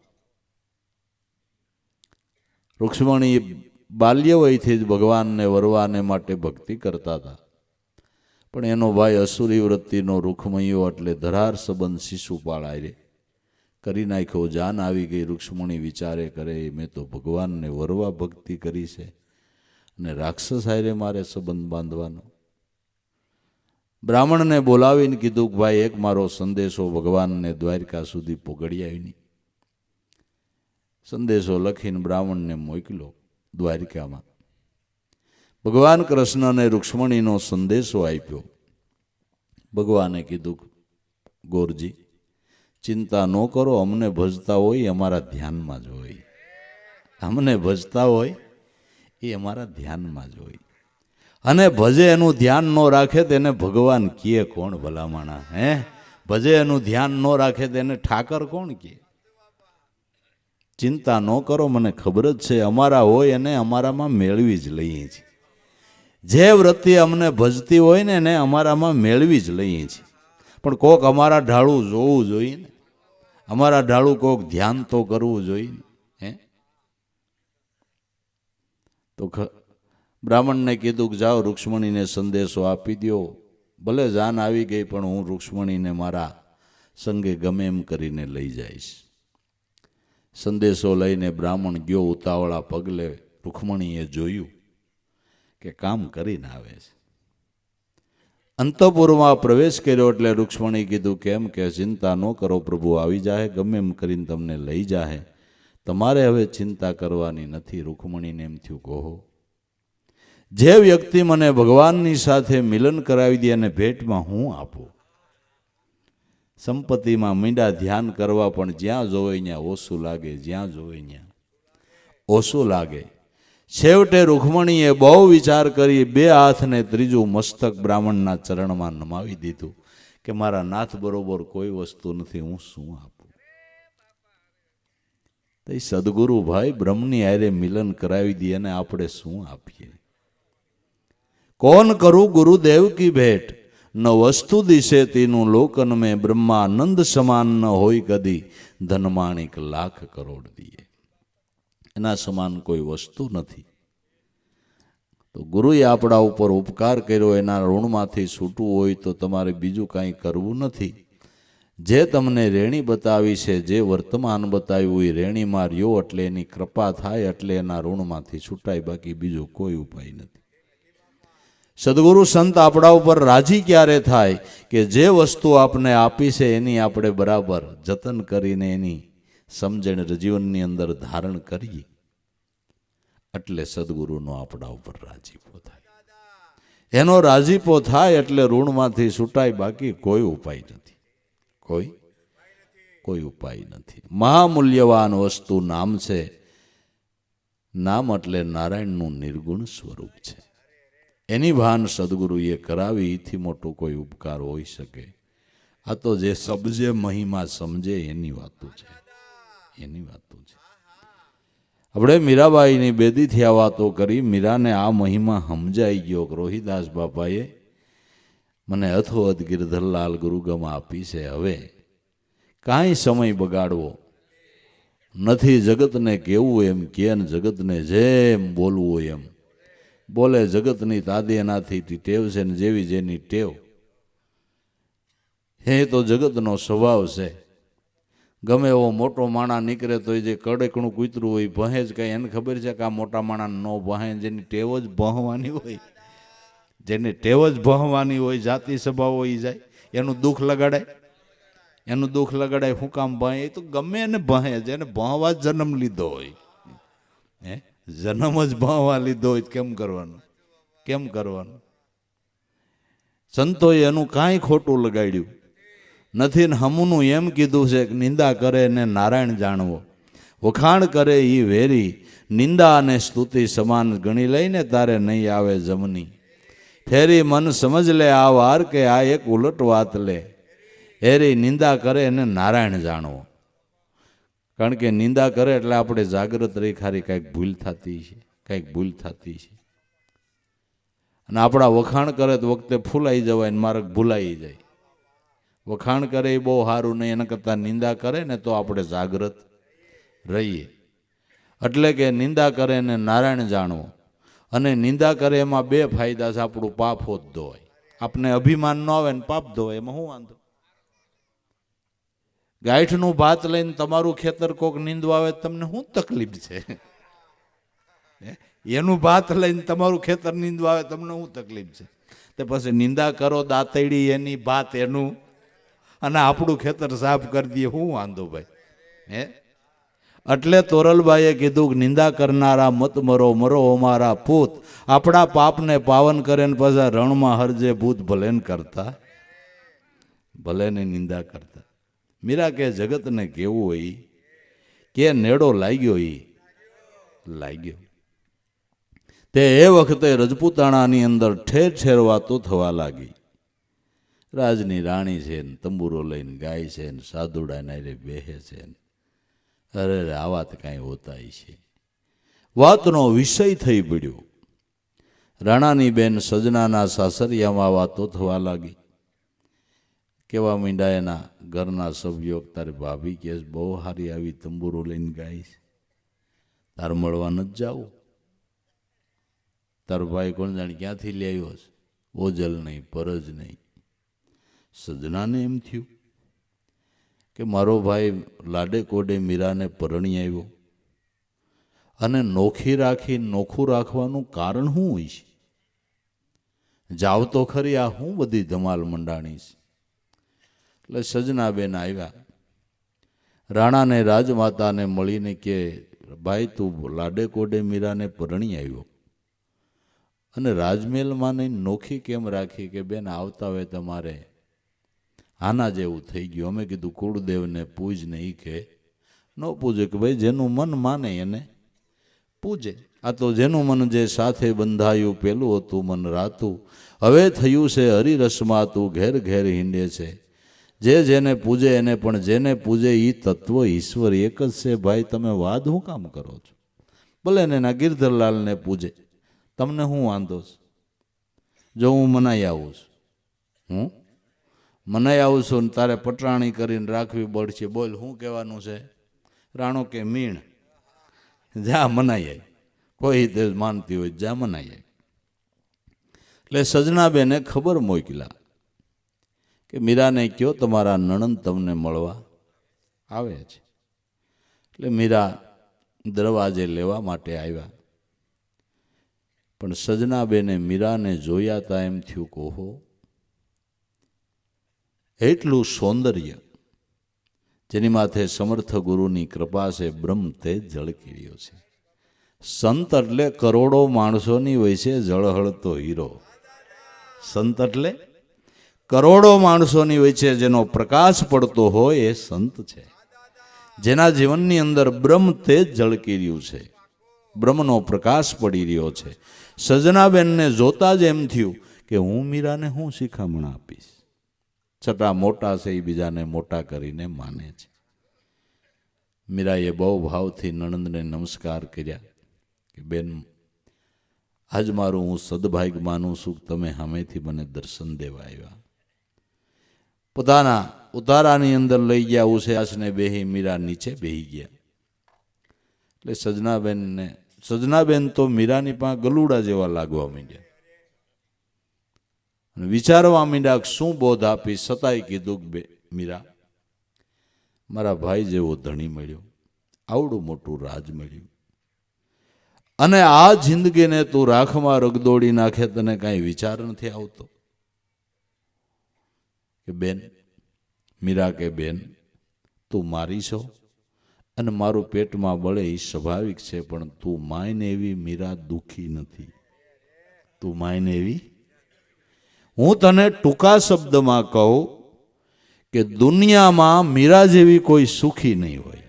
રૂક્ષ્મણી બાલ્ય વયથી જ ભગવાનને વરવાને માટે ભક્તિ કરતા હતા, પણ એનો ભાઈ અસુરી વૃત્તિનો રૂખમૈયો એટલે ધરાર સંબંધ શિશુપાળ આરે કરી નાખ્યો. જાન આવી ગઈ. રૂક્ષ્મણી વિચારે કરે, મેં તો ભગવાનને વરવા ભક્તિ કરી છે અને રાક્ષસ આરે મારે સંબંધ બાંધવાનો. બ્રાહ્મણને બોલાવીને કીધું કે ભાઈ એક મારો સંદેશો ભગવાનને દ્વારકા સુધી પોગડી આવીની. સંદેશો લખીને બ્રાહ્મણને મોકલ્યો દ્વારકામાં. ભગવાન કૃષ્ણને રૂક્ષ્મણીનો સંદેશો આપ્યો. ભગવાને કીધું, ગોરજી ચિંતા ન કરો, અમને ભજતા હોય અમારા ધ્યાનમાં જ હોય, અમને ભજતા હોય એ અમારા ધ્યાનમાં જ હોય. અને ભજે એનું ધ્યાન ન રાખે તેને ભગવાન કહે કોણ ભલામણા? ભજે એનું ધ્યાન ન રાખે તેને ઠાકર કોણ કહે? ચિંતા ન કરો, મને ખબર જ છે અમારા હોય એને અમારામાં મેળવી જ લઈએ છીએ. જે વૃત્તિ અમને ભજતી હોય ને એને અમારામાં મેળવી જ લઈએ છીએ. પણ કોક અમારા ઢાળું જોવું જોઈએ ને, અમારા ઢાળું કોક ધ્યાન તો કરવું જોઈએ ને. તો બ્રાહ્મણને કીધું કે જાઓ રૂક્ષ્મણીને સંદેશો આપી દો. ભલે જાન આવી ગઈ પણ હું રૂક્ષ્મણીને મારા સંગે ગમે એમ કરીને લઈ જઈશ. સંદેશો લઈને બ્રાહ્મણ ગયો ઉતાવળા પગલે. રૂક્ષ્મણીએ જોયું કે કામ કરીને આવે છે. અંતઃપુરમાં પ્રવેશ કર્યો એટલે રૂક્ષ્મણી કીધું કેમ કે ચિંતા ન કરો, પ્રભુ આવી જાય, ગમે એમ કરીને તમને લઈ જાય, તમારે હવે ચિંતા કરવાની નથી. રૂક્ષ્મણીને એમ થયું, કહો જે વ્યક્તિ મને ભગવાનની સાથે મિલન કરાવી દે અને ભેટમાં હું આપું. સંપત્તિમાં મીંડા ધ્યાન કરવા પણ જ્યાં જોવે ત્યાં ઓછું લાગે, જ્યાં જોવે ત્યાં ઓછું લાગે. છેવટે રૂક્ષ્મણીએ બહુ વિચાર કરી બે હાથને ત્રીજું મસ્તક બ્રાહ્મણના ચરણમાં નમાવી દીધું કે મારા નાથ બરોબર કોઈ વસ્તુ નથી, હું શું આપું? તો સદગુરુ ભાઈ બ્રહ્મની હારે મિલન કરાવી દે અને આપણે શું આપીએ? कौन करूं गुरुदेव की भेंट, न वस्तु दिशे तीनों लोकन में ब्रह्मानंद समान न होय कदी धन माणिक लाख करोड़ दिए. एना समान कोई वस्तु नहीं. तो गुरुए आपड़ा ઉપર ઉપકાર કર્યો, એના ઋણમાંથી છૂટવું હોય તો તમારે બીજું કાંઈ કરવું નથી. જે તમને રેણી બતાવી છે, જે વર્તમાન બતાવ્યું એ રેણીમાં રહ્યો એટલે એની કૃપા થાય એટલે એના ઋણમાંથી છૂટાય, બાકી બીજો કોઈ ઉપાય નથી. સદગુરુ સંત આપણા ઉપર રાજી ક્યારે થાય કે જે વસ્તુ આપને આપી છે એની આપણે બરાબર જતન કરીને એની સમજણ જીવનની અંદર ધારણ કરીએ એટલે સદગુરુનો આપણા ઉપર રાજીપો થાય. એનો રાજીપો થાય એટલે ઋણમાંથી છૂટાય, બાકી કોઈ ઉપાય નથી. કોઈ ઉપાય નથી. મહામૂલ્યવાન વસ્તુ નામ છે. નામ એટલે નારાયણનું નિર્ગુણ સ્વરૂપ છે. એની ભાન સદગુરુએ કરાવી, એથી મોટો કોઈ ઉપકાર હોઈ શકે? આ તો જે સમજે મહિમા સમજે એની વાતો છે, એની વાતો છે. આપણે મીરાબાઈની બેદીથી આ વાતો કરી. મીરાને આ મહિમા સમજાઈ ગયો. રોહિદાસ બાપાએ મને અથોઅત ગિરધરલાલ ગુરુગમ આપી છે. હવે કાંઈ સમય બગાડવો નથી. જગતને કેવું એમ કે, જગતને જેમ બોલવું એમ બોલે. જગતની તાદી એનાથી ટેવ છે ને જેવી જેની ટેવ હે તો જગતનો સ્વભાવ છે. ગમે એવો મોટો માણા નીકળે તો એ જે કડકણું કૂતરું હોય ભહે જ કાંઈ. એને ખબર છે કે આ મોટા માણા ન ભહે. જેની ટેવ જ ભહવાની હોય, જેની ટેવ જ ભહવાની હોય, જાતિ સ્વભાવ હોય જાય. એનું દુઃખ લગાડાય, એનું દુઃખ લગાડાય. શું કામ ભહે? એ તો ગમે એને ભહે. જેને ભહવા જ જન્મ લીધો હોય, હે જન્મ જ ભહવા લીધો હોય કેમ કરવાનું? કેમ કરવાનું? સંતોએ એનું કાંઈ ખોટું લગાડ્યું નથી ને હમુનું એમ કીધું છે કે નિંદા કરે ને નારાયણ જાણવો, વખાણ કરે એ વેરી, નિંદા અને સ્તુતિ સમાન ગણી લઈને તારે નહીં આવે જમની. ફેરી મન સમજ લે આ વાર કે આ એક ઉલટ વાત લે. હેરી નિંદા કરે એને નારાયણ જાણવો. કારણ કે નિંદા કરે એટલે આપણે જાગ્રત રહી ખારી કાંઈક ભૂલ થતી છે, કાંઈક ભૂલ થતી છે. અને આપણા વખાણ કરે તો વખતે ફૂલાઈ જવાય ને માર્ગ ભૂલાઈ જાય. વખાણ કરે એ બહુ સારું નહીં. એના કરતાં નિંદા કરે ને તો આપણે જાગ્રત રહીએ. એટલે કે નિંદા કરે ને નારાયણ જાણવો. અને નિંદા કરે એમાં બે ફાયદા છે. આપણું પાપ હોત ધોવાય, આપને અભિમાન ન આવે ને પાપ ધોવાય. એમાં શું વાંધો? ગાંઠનું ભાત લઈને તમારું ખેતર કોક નીંદવા આવે તમને શું તકલીફ છે? એનું ભાત લઈને તમારું ખેતર નીંદવા આવે તમને શું તકલીફ છે? તે પછી નિંદા કરો દાંતડી એની ભાત એનું, અને આપણું ખેતર સાફ કરી દઈએ. શું વાંધો ભાઈ? હે એટલે તોરલબાઈએ કીધું કે નિંદા કરનારા મત મરો, મરો અમારા પૂત. આપણા પાપને પાવન કરે ને પછી રણમાં હરજે ભૂત ભલે ને કરતા, ભલે ને નિંદા કરતા. મીરા કે જગતને કેવું હોય કે નેડો લાગ્યો એ લાગ્યો. તે એ વખતે રજપૂતાણાની અંદર ઠેર ઠેર વાતો થવા લાગી. રાજની રાણી છે ને તંબુરો લઈને ગાય છે ને સાધુડા નાયરે બેહે છે ને અરે આ વાત કાંઈ હોતા છે. વાતનો વિષય થઈ પડ્યો. રાણાની બેન સજનાના સાસરિયામાં વાતો થવા લાગી. કેવા મીંડા એના ઘરના સભ્યો, તારી ભાભી કે બહુ સારી આવી તંબુરો લઈને ગાય છે, તાર મળવા નથી જાવું. તારો ભાઈ કોણ જાણે ક્યાંથી લઈ આવ્યો છે? ઓજલ નહીં, પરજ નહીં. સજનાને એમ થયું કે મારો ભાઈ લાડે કોડે મીરાને પરણી આવ્યો અને નોખી રાખી નોખું રાખવાનું કારણ શું હોય છે? જાવ તો ખરી, આ હું બધી ધમાલ મંડાણી છે. એટલે સજનાબેન આવ્યા. રાણાને રાજમાતાને મળીને કે ભાઈ તું લાડે કોડે મીરાને પરણી આવ્યો અને રાજમહેલમાં નહીં નોખી કેમ રાખી? કે બેન આવતા હોય તમારે આના જેવું થઈ ગયું. અમે કીધું કુળદેવને પૂજ ને. એ કે ન પૂજે. કે ભાઈ જેનું મન માને એને પૂજે. આ તો જેનું મન જે સાથે બંધાયું પેલું હતું મન રાતું, હવે થયું છે હરિરસમાતું ઘેર ઘેર હિંડે છે. જે જેને પૂજે એને, પણ જેને પૂજે એ તત્વ ઈશ્વર એક જ છે. ભાઈ તમે વાદ શું કામ કરો છો? ભલે ને એના ગિરધરલાલને પૂજે, તમને શું વાંધો છે? જો હું મનાઈ આવું છું, હું મનાઈ આવું છું ને તારે પટરાણી કરીને રાખવી પડશે. બોલ શું કહેવાનું છે? રાણો કે મીણ જા મનાઈ આવી. કોઈ તે માનતી હોય જા મનાઈ આવી. એટલે સજનાબેને ખબર મોકલા કે મીરાને કયો તમારા નણંદ તમને મળવા આવે છે. એટલે મીરા દરવાજે લેવા માટે આવ્યા. પણ સજનાબેને મીરાને જોયા તા એમ થયું કે ઓહો, એટલું સૌંદર્ય જેની માથે સમર્થ ગુરુની કૃપા છે, બ્રહ્મ તે ઝળકી રહ્યો છે. સંત એટલે કરોડો માણસોની વચ્ચે ઝળહળતો હીરો. સંત એટલે કરોડો માણસોની વચ્ચે જેનો પ્રકાશ પડતો હોય એ સંત છે. જેના જીવનની અંદર બ્રહ્મ તેજ ઝળકી રહ્યું છે, બ્રહ્મનો પ્રકાશ પડી રહ્યો છે. સજનાબેનને જોતા જ એમ થયું કે હું મીરાને હું શિખામણ આપીશ. છતાં મોટા છે એ બીજાને મોટા કરીને માને છે. મીરાએ બહુ ભાવથી નણંદને નમસ્કાર કર્યા કે બેન, આજ મારું હું સદભાગ્ય માનું છું કે તમે સામેથી મને દર્શન દેવા આવ્યા. પોતાના ઉતારાની અંદર લઈ ગયા ઉસેસને બેહી મીરા નીચે બેહી ગયા. એટલે સજનાબેન તો મીરાની પાસે ગલુડા જેવા લાગવા માંડ્યા અને વિચારવા માંડ્યા શું બોધ આપી. છતાંય કીધું કે મીરા, મારા ભાઈ જેવો ધણી મળ્યો, આવડું મોટું રાજ મળ્યું, અને આ જિંદગીને તું રાખમાં રગદોડી નાખે, તને કાંઈ વિચાર નથી આવતો કે બેન? મીરા કે બેન, તું મારી છો અને મારું પેટમાં બળે એ સ્વાભાવિક છે, પણ તું માયને એવી મીરા દુઃખી નથી. તું માયને એવી, હું તને ટૂંકા શબ્દમાં કહું કે દુનિયામાં મીરા જેવી કોઈ સુખી નહીં હોય.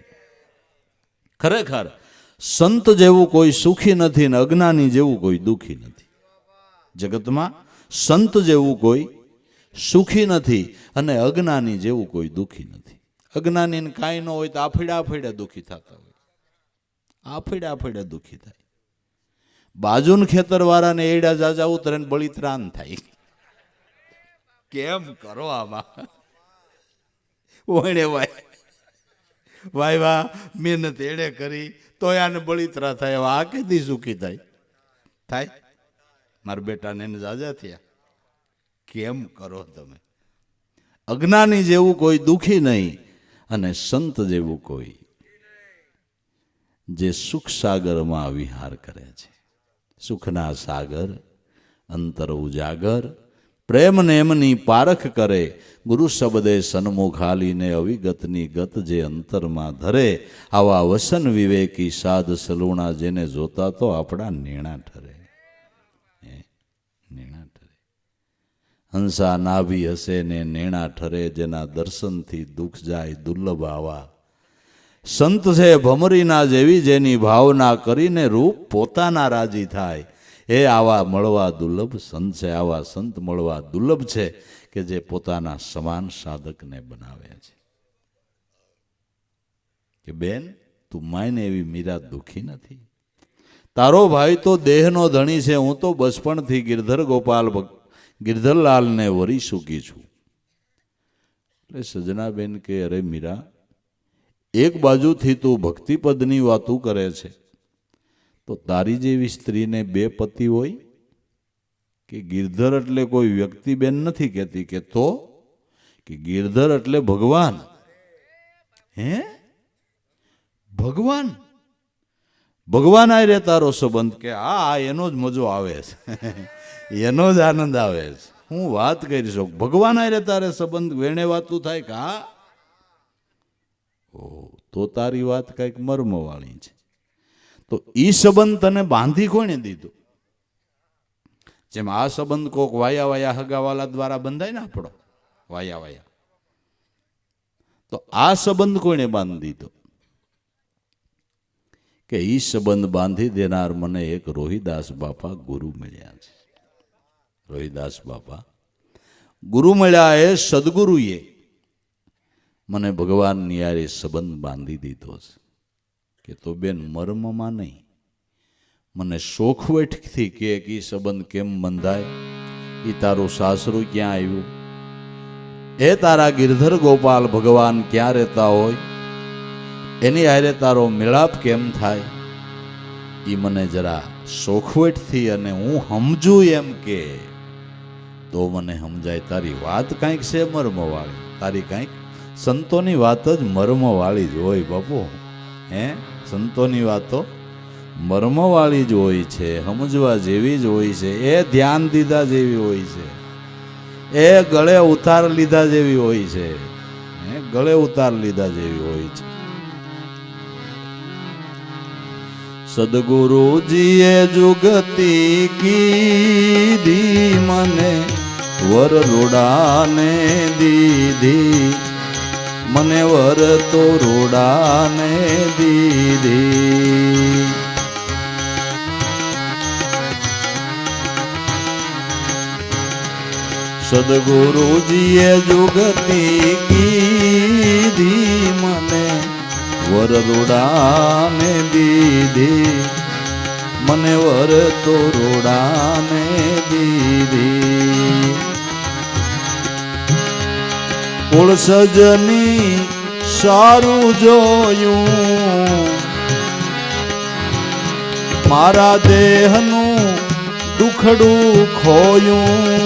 ખરેખર સંત જેવું કોઈ સુખી નથી ને અજ્ઞાની જેવું કોઈ દુઃખી નથી. જગતમાં સંત જેવું કોઈ સુખી નથી અને અજ્ઞાની જેવું કોઈ દુઃખી નથી. અજ્ઞાનીને કાંઈ ન હોય તો આફેડા દુઃખી થતા હોય, આફેડા દુઃખી થાય. બાજુન ખેતરવાળાને એડા જાજા ઉતરે ને બળિત્રાણ થાય. કેમ કરો આમાં? ઓણે વાય વાહ મહેનત એડે કરી તો આને બળિત્રા થાય. આ કેદી સુખી થાય? મારા બેટાને એને જાજા થયા. કેમ કરો તમે? અજ્ઞાની જેવું કોઈ દુઃખી નહીં અને સંત જેવું કોઈ જે સુખ સાગરમાં વિહાર કરે છે. સુખના સાગર અંતર ઉજાગર, પ્રેમ ને એમની પારખ કરે. ગુરુ શબ્દે સન્મુખ હાલીને અવિગતની ગત જે અંતરમાં ધરે. આવા વસન વિવેકી સાધ સલુણા, જેને જોતા તો આપણા નેણા ઠરે. નેણા ઠરે. હંસા નાભી હસે ને નેણા ઠરે, જેના દર્શનથી દુઃખ જાય દુર્લભ આવા. સંત છે ભમરીના જેવી, જેની ભાવના કરીને રૂપ પોતાના રાજી થાય. એ આવા મળવા દુર્લભ સંત છે. આવા સંત મળવા દુર્લભ છે કે જે પોતાના સમાન સાધકને બનાવે છે. કે બેન, તું માયને એવી મીરા દુઃખી નથી. તારો ભાઈ તો દેહનો ધણી છે, હું તો બચપણથી ગિરધરલાલને વરી ચૂકી છું. એટલે સજનાબેન કે અરે મીરા, એક બાજુથી તું ભક્તિપદની વાતું કરે છે, તો તારી જેવી સ્ત્રીને બે પતિ હોય? કે ગિરધર એટલે કોઈ વ્યક્તિ બેન નથી કહેતી, કે તો કે ગિરધર એટલે ભગવાન. હે ભગવાન? ભગવાન આરે તારો સંબંધ? કે હા, એનો જ મજો આવે છે, એનો જ આનંદ આવે છે. હું વાત કરી શકું, ભગવાન આરે તારે સંબંધ વેણે વાતું થાય કે હા? ઓ, તો તારી વાત કઈક મર્મવાળી છે. તો ઈ સંબંધ તને બાંધી કોણે દીધો? જેમ આ સંબંધ કોક વાયા હગાવાલા દ્વારા બંધાય ને આપણો વાયા, તો આ સંબંધ કોણે બાંધી દીધો? કે ઈ સંબંધ બાંધી દેનાર મને એક રોહિદાસ બાપા ગુરુ મળ્યા છે. રોહિદાસ બાપા ગુરુ મળ્યા. એ સદગુરુએ મને ભગવાનની યારે સંબંધ બાંધી દીધો છે. કે તો બેન, મર્મમાં નહીં, મને શોખવટથી કે ઈ સંબંધ કેમ બંધાય? એ તારું સાસરું ક્યાં આવ્યું? એ તારા ગિરધર ગોપાલ ભગવાન ક્યાં રહેતા હોય? એની હારે તારો મિલાપ કેમ થાય? એ મને જરા શોખવટથી અને હું સમજું એમ કે તો મને સમજાય. તારી વાત કાંઈક છે મર્મવાળી. તારી કાંઈક સંતોની વાત જ મર્મવાળી જ હોય બાપુ. હે, સંતોની વાતો મર્મવાળી જ હોય છે, સમજવા જેવી જ હોય છે. એ ધ્યાન દીધા જેવી હોય છે, એ ગળે ઉતાર લીધા જેવી હોય છે. ગળે ઉતાર લીધા જેવી હોય છે. સદગુરુજીએ જુગતી કીધી, મને વર રોડાને દીધી. મને વર તો રોડાને દીધી. સદગુરુજીએ જુગતી કીધી, મને વરરોડાને દીધી, મને વર તો રોડાને દીધી. કુળ સજની સારું જોયું, મારા દેહનું દુખડું ખોયું,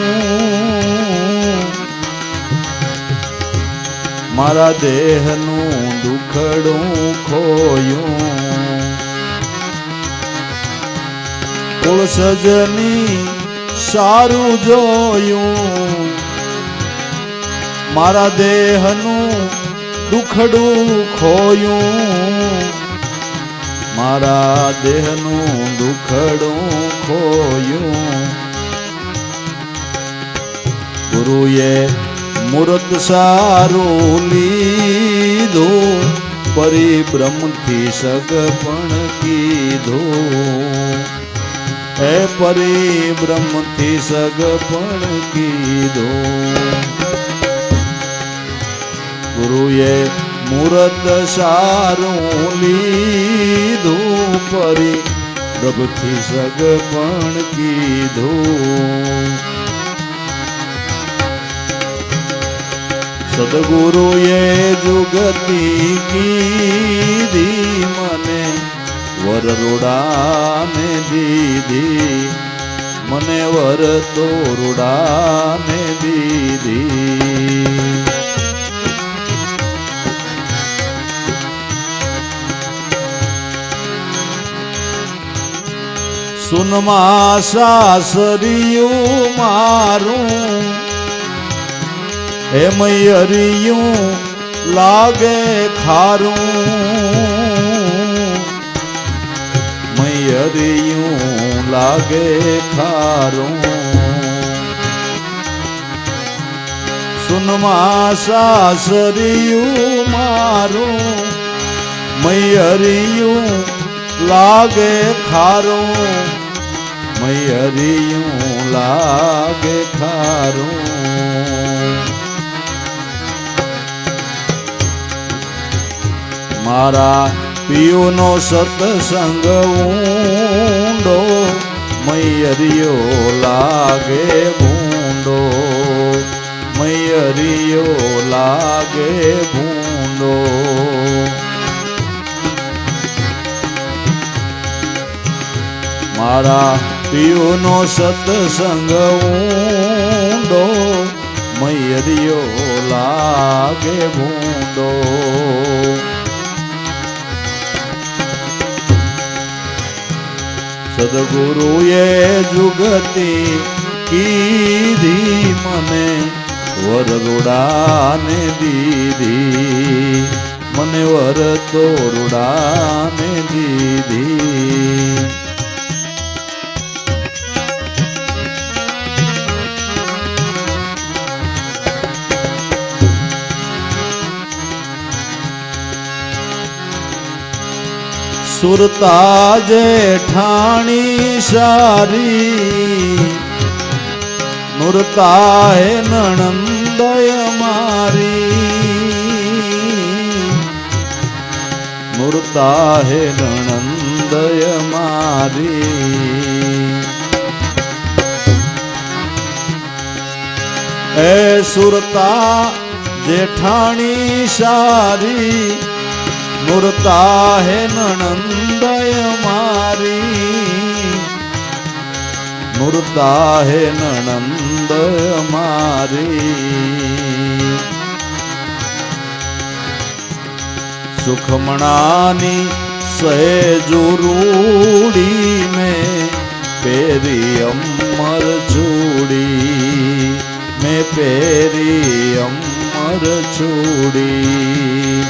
મારા દેહનું દુખડું ખોયું. કુળ સજની સારું જોયું, મારા દેહનું દુખડું ખોયું, મારા દેહનું દુખડું ખોયું. ગુરુએ મૂર્ત સારું લીધું, પરિબ્રહ્મથી સગપણ કીધું, હે પરિબ્રહ્મથી સગપણ કીધું. ગુરુએ મૂર્ત સારું લીધું, પરિબ્રહ્મથી સગપણ કીધું. સદગુરુએ જુગતી કીધી, મને વરરોડાને દીધી, મને વર તો રોડાને દીધી. સુનમાં સાસરિયું મારું, હે મૈયરિયું લાગે ખારું, મૈયરિયું લાગે ખારું. સુનમાં સાસરિયું મારું, મૈયરિયું લાગે ખારું, મૈયરિયું લાગે ખારું. મારા પિયુનો સત્સંગ ઊંડો, મૈયરિયો લાગે ભૂંડો, મૈયરિયો લાગે ભૂંડો. મારા પિયુનો સત્સંગ ઊંડો, મૈયરિયો લાગે ભૂંડો. સદગુરુએ જુગતી કીધી, મને વરરોડાને દીધી, મને વર તો રોડાને દીધી. સુરતા જેઠાણી સારી, નુરતા હે નણંદય મારી, નુરતા હે નણંદય મારી. એ સુરતા જેઠાણી સારી, નુરતા હે નણંદય મારી, નુરતા હે નણંદય મારી. સુખમણાની સહેજુ રૂડી, મેં પેરી અમર ચૂડી, મેં પેરી અમર ચૂડી.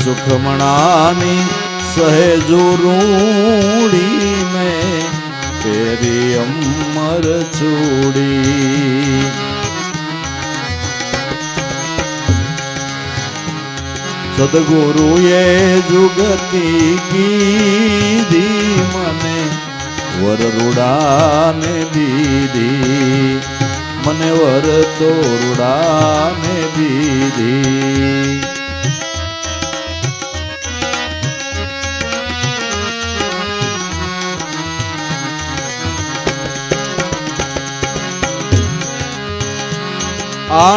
સુખમણાની સહેજુ રૂડી, મેં પેરી અમર ચૂડી. સદગુરુએ જુગતી કીધી, મને વરરોડાને દીધી, મને વર તો રોડાને દીધી.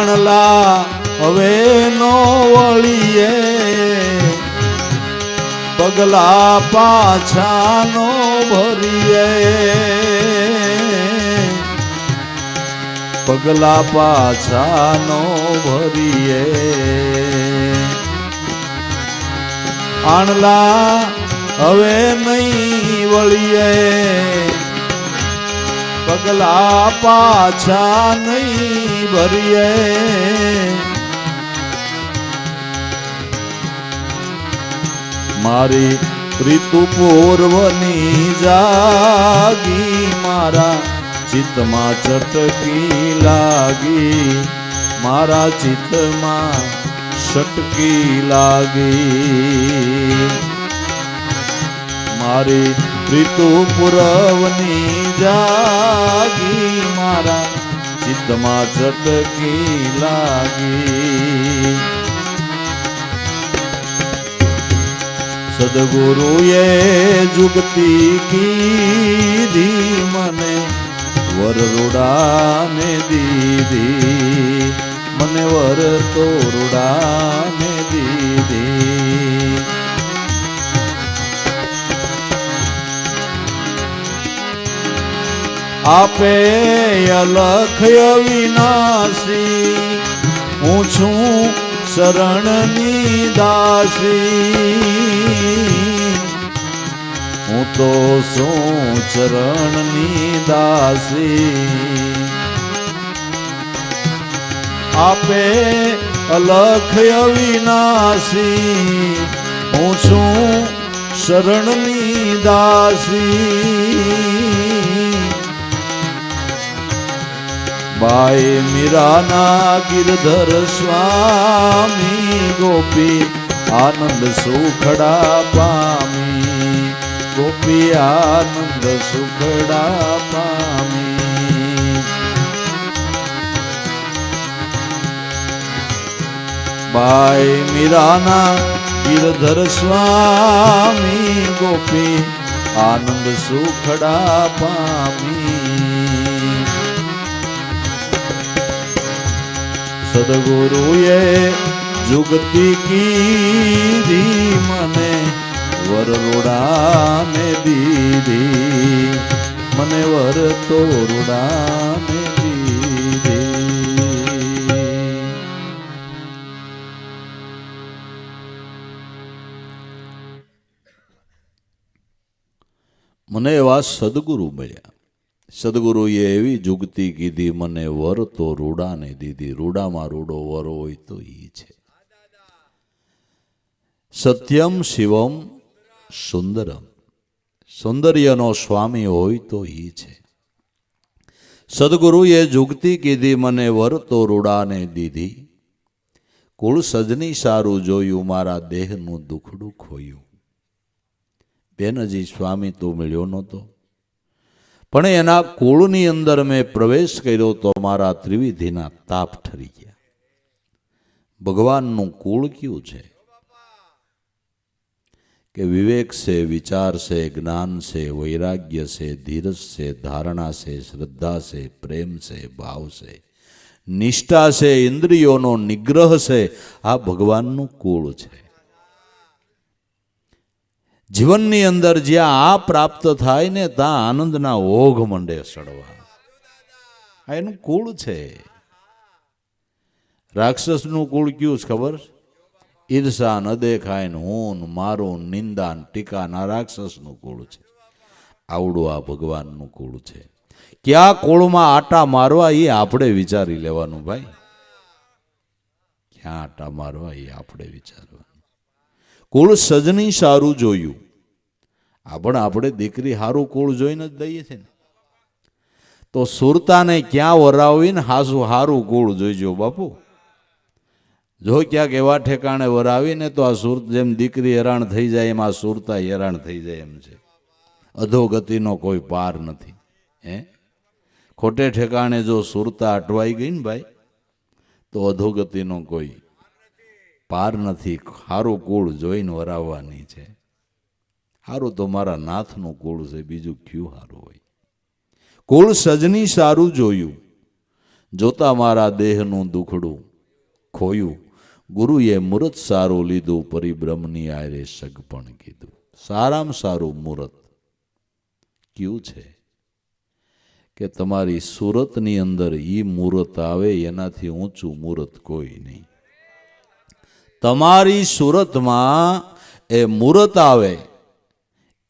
આણલા હવે નો વળીએ, પગલા પાછા નો ભરીએ, પગલા પાછા નો ભરીએ. આણલા હવે નહીં વળીએ, પગલા પાછા નહીં ભરીએ. મારી પ્રીતુ પૂર્વની જાગી, મારા ચિત્તમાં ચટકી લાગી, મારા ચિત્તમાં સટકી લાગી. મારી પ્રીતુ પૂર્વની જાગી, મારા ચિત્તમાં ચટકી લાગી. સદગુરુએ જુગતી કીધી, મને વરરુડાને દીધી, મને વર તોરુડાને દીધી. આપે અલખ અવિનાશી, હું છું શરણની દાસી, હું તો શું ચરણની દાસી. આપે અલખ અવિનાશી, હું છું શરણની દાસી. બાઈ મીરાના ગિરધર સ્વામી, ગોપી આનંદ સુખડા પામી, ગોપી આનંદ સુખડા પામી. બાઈ મીરાના ગિરધર સ્વામી, ગોપી આનંદ સુખડા પામી. સદગુરુએ જુગતી કીધી, મને વરરુડાને દીધી, મને વર તોરુડાને દીધી. મને એવા સદગુરુ મળ્યા. સદગુરુએ એવી જુગતી કીધી, મને વર તો રૂડાને દીધી. રૂડામાં રૂડો વર હોય તો ઈ છે. સત્યમ શિવમ સુંદરમ, સૌંદર્યનો સ્વામી હોય તો ઈ છે. સદગુરુએ જુગતી કીધી, મને વર તો રૂડાને દીધી. કુળ સજની સારું જોયું, મારા દેહનું દુખડું ખોયું. બેનજી સ્વામી તો મળ્યો નહોતો, પણ એના કુળની અંદર મેં પ્રવેશ કર્યો તો મારા ત્રિવિધિના તાપ ઠરી ગયા. ભગવાનનું કુળ કયું છે કે વિવેક છે, વિચાર છે, જ્ઞાન છે, વૈરાગ્ય છે, ધીરજ છે, ધારણા છે, શ્રદ્ધા છે, પ્રેમ છે, ભાવ છે, નિષ્ઠા છે, ઇન્દ્રિયોનો નિગ્રહ છે. આ ભગવાનનું કુળ છે. જીવનની અંદર જ્યાં આ પ્રાપ્ત થાય ને ત્યાં આનંદના ઓઘ મંડે સડવા. આ એનું કુળ છે. રાક્ષસનું કુળ કયું ખબર? ઈર્ષા, ન દેખાય, હું મારું, નિંદા, ટીકા. ના રાક્ષસનું કુળ છે. આવડું આ ભગવાનનું કુળ છે. ક્યાં કુળમાં આટા મારવા એ આપણે વિચારી લેવાનું ભાઈ. ક્યાં આટા મારવા એ આપણે વિચારવાનું. કુળ સજની સારું જોયું. આપણે દીકરી સારું કુળ જોઈને જ દઈએ છીએ ને. તો સુરતાને ક્યાં વરાવીને હાસું સારું કુળ જોઈજો બાપુ. જો ક્યાંક એવા ઠેકાણે વરાવીને તો આ સુરત જેમ દીકરી હેરાન થઈ જાય એમ આ સુરતા હેરાન થઈ જાય એમ છે. અધોગતિનો કોઈ પાર નથી. ખોટે ઠેકાણે જો સુરતા અટવાઈ ગઈ ને ભાઈ તો અધોગતિનો કોઈ પાર નથી. સારું કુળ જોઈને વરાવવાની છે. સારું તો મારા નાથનું કુળ છે, બીજું ક્યું સારું હોય. કુળ સજની સારું જોયું. જોતા મારા દેહનું દુખડું ખોયું, ગુરુએ મુહૂર્ત સારું લીધું, પરિબ્રહ્મની આરે સગપણ કીધું. સારામાં સારું મુહૂર્ત કયું છે કે તમારી સુરતની અંદર ઈ મુહૂર્ત આવે, એનાથી ઊંચું મુહૂર્ત કોઈ નહીં. તમારી સુરતમાં એ મુહૂર્ત આવે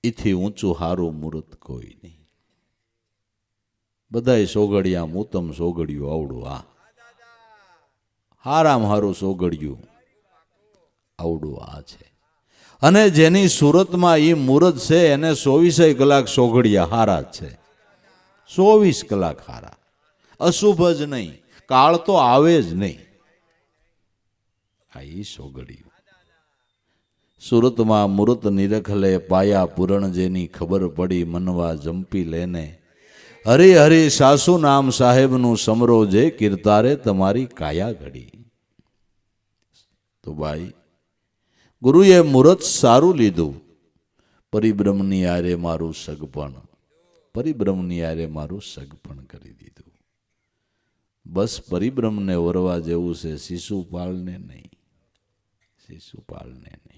એથી ઊંચું સારું મુહૂર્ત કોઈ નહીં. બધાય સોગડિયા ઉત્તમ સોગડિયું આવડું, આ હારામાં હારું સોગડિયું આવડું આ છે. અને જેની સુરતમાં એ મુહૂર્ત છે એને 24 કલાક સોગડિયા હારા જ છે. 24 કલાક હારા, અશુભ જ નહીં, કાળ તો આવે જ નહીં. આ ઈ સોગડિયું. સુરતમાં મુહૂર્ત નિરખલે, પાયા પૂરણ જેની ખબર પડી, મનવા જંપી લેને. હરી હરી સાસુ નામ સાહેબનું સમરો, જે કીર્તારે તમારી કાયા ઘડી. તો ભાઈ, ગુરુએ મુહૂર્ત સારું લીધું, પરિબ્રહ્મની આરે મારું સગપણ, પરિબ્રહ્મની આરે મારું સગપણ કરી દીધું. બસ પરિબ્રહ્મને વરવા જેવું છે, શિશુપાલને નહીં, શિશુપાલને નહીં.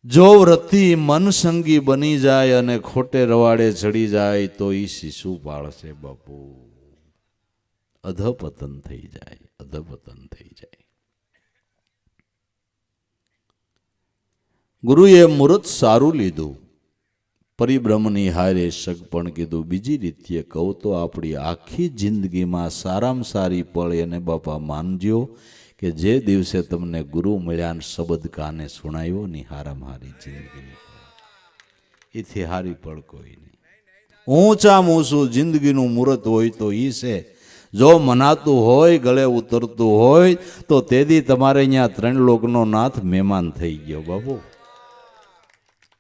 જો વ્રતિ મન સંગી બની જાય અને ખોટે રવાડે ચડી જાય તો ઈ શિશુપાળ છે બાપુ. અધપતન થઈ જાય, અધપતન થઈ જાય. ગુરુએ મુહૂર્ત સારું લીધું, પરિબ્રહ્મની હારે સગપણ કીધું. બીજી રીતે કહું તો આપણી આખી જિંદગીમાં સારામાં સારી પળ એને બાપા માનજો કે જે દિવસે તમને ગુરુ મળ્યા, શબ્દ કાને સુણાયો ની હારામાં હારી જિંદગીની પળ. એથી હારી પળ કોઈ નહીં. ઊંચામાં ઊંચું જિંદગીનું મુહૂર્ત હોય તો ઈ છે. જો મનાતું હોય, ગળે ઉતરતું હોય તો તેથી તમારે અહીંયા 3 લોકનો નાથ મહેમાન થઈ ગયો બાબુ.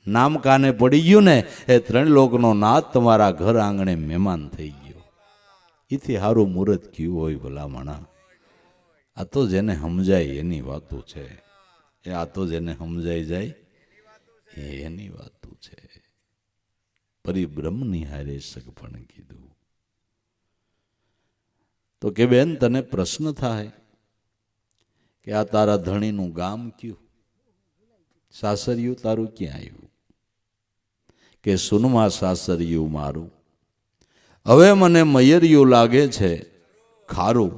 નામ કાને પડી ગયું ને, એ 3 લોકનો નાથ તમારા ઘર આંગણે મહેમાન થઈ ગયો. એથી સારું મુહૂર્ત કયું હોય ભલામણા? આ તો જેને સમજાય એની વાતો છે. આ તો જેને સમજાઈ જાય એની વાતો છે. પરિબ્રહ્મની હારે સગપણ કીધું. તો કે બેન, તને પ્રશ્ન થાય કે આ તારા ધણીનું ગામ કયું, સાસરિયું તારું ક્યાં આવ્યું? કે સુનમાં સાસરિયું મારું, હવે મને મયરિયું લાગે છે ખારું.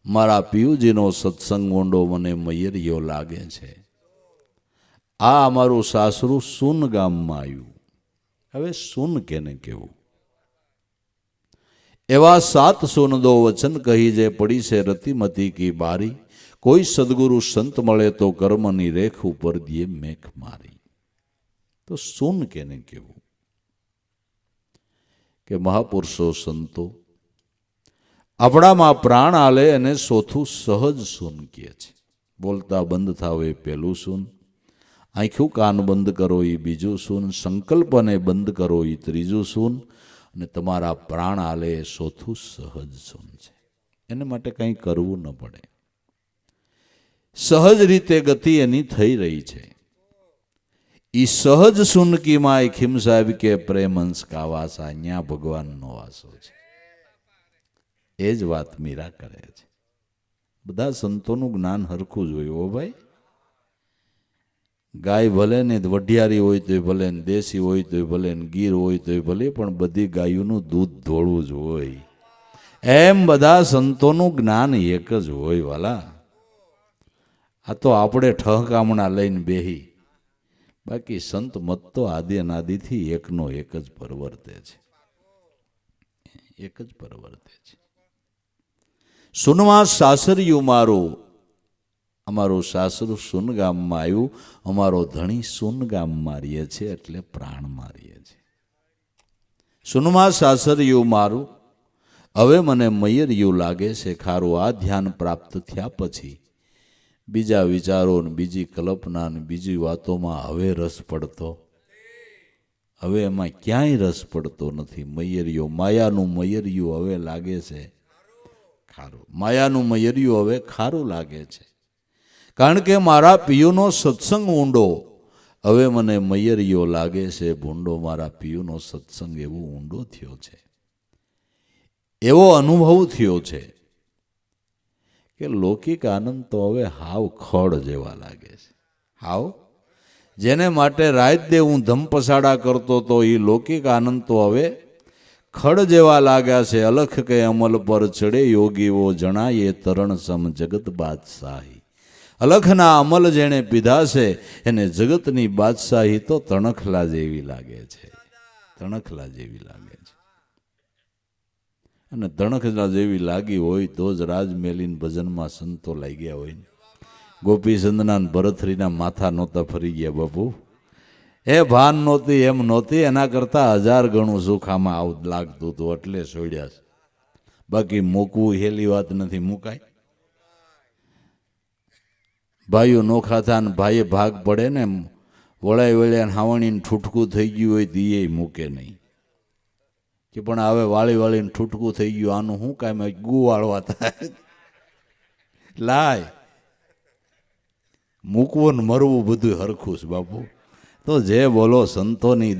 મારા પિયુજીનો સત્સંગ ઊંડો મને મયરિયો લાગે છે. આ અમારું સાસરું સુન ગામમાં આવ્યું. હવે સુન કેને કેવું? એવા 7 સુનદો વચન કહી જે પડી છે રતિમતી કી બારી. કોઈ સદગુરુ સંત મળે તો કર્મની રેખ ઉપર દિએ મેઘ મારી. તો સુન કેને કેવું? કે મહાપુરુષો સંતો આપણામાં પ્રાણ આલે અને ચોથું સહજ સૂન કહે છે. બોલતા બંધ થાવ એ પહેલું સૂન, આંખ્યું કાન બંધ કરો એ બીજું સૂન, સંકલ્પને બંધ કરો એ ત્રીજું સૂન, અને તમારા પ્રાણ આલે એ ચોથું સહજ સૂન છે. એને માટે કંઈ કરવું ન પડે, સહજ રીતે ગતિ એની થઈ રહી છે. ઈ સહજ સુનકીમાં એ ખીમ સાહેબ કે પ્રેમંશ કા વાસા, ન્યા ભગવાનનો વાસો છે. એ જ વાત મીરા કરે છે. બધા સંતોનું જ્ઞાન હરખું જ હોય. ઓ ભાઈ, ગાય ભલે ને વઢિયારી હોય તોય ભલે ને, દેશી હોય તોય ભલે ને, ગીર હોય તોય ભલે, પણ બધી ગાયોનું દૂધ ધોળું જ હોય. એમ બધા સંતોનું જ્ઞાન એક જ હોય વાલા. આ તો આપણે ઠહકામણા લઈને બેહી, બાકી સંત મત તો આદિ અનાદિથી એકનો એક જ પરવર્તે છે, એક જ પરવર્તે છે. સુનમાં સાસરિયું મારું, અમારું સાસરું સુન ગામમાં આવ્યું. અમારો ધણી સુન ગામમાં રહીએ છે, એટલે પ્રાણમાં રહીએ છે. સુનમાં સાસરિયું મારું, હવે મને મયરિયું લાગે છે ખારું. આ ધ્યાન પ્રાપ્ત થયા પછી બીજા વિચારો ને બીજી કલ્પના ને બીજી વાતોમાં હવે રસ પડતો, હવે એમાં ક્યાંય રસ પડતો નથી. મયરિયો, માયાનું મયરિયું હવે લાગે છે ખારું. માયાનું મયરિયું હવે ખારું લાગે છે, કારણ કે મારા પિયુનો સત્સંગ ઊંડો, હવે મને મયરિયો લાગે છે ભૂંડો. મારા પિયુનો સત્સંગ એવો ઊંડો થયો છે એવો અનુભવ થયો છે કે લૌકિક આનંદ તો હવે હાવ ખડ જેવા લાગે છે. હાવ જેને માટે રાત દે હું ધમપસાડા કરતો તો એ લૌકિક આનંદ તો હવે ખડ જેવા લાગ્યા છે. અલખ કે અમલ પર ચડે યોગીઓ જણાય તરણ સમ જગત બાદશાહી. અલખના અમલ જેણે પીધા છે એને જગતની બાદશાહી તો તણખલા જેવી લાગે છે. તણખલા જેવી લાગે છે. અને તણખલા જેવી લાગી હોય તો જ રાજમેલીન ભજનમાં સંતો લાગ્યા હોય. ગોપીચંદના ભરથરીના માથા નહોતા ફરી ગયા બાપુ. એ ભાન નહોતી એમ નહોતી, એના કરતા 1000 ગણું સુખ આમાં આવું લાગતું હતું એટલે છોડ્યા છે. બાકી મૂકવું હેલી વાત નથી, મુકાય. ભાઈઓ નોખા થા ને ભાઈએ ભાગ પડે ને વળાઈ વળ્યા હાવણીને ઠૂઠકું થઈ ગયું હોય તો એ મૂકે નહીં કે પણ હવે વાળી વાળીને ઠૂઠકું થઈ ગયું આનું શું કાંઈ ગુ વાળવા થાય. લાય મૂકવું ને મરવું બધું હરખું છે બાપુ. તો જે બોલો સંતોની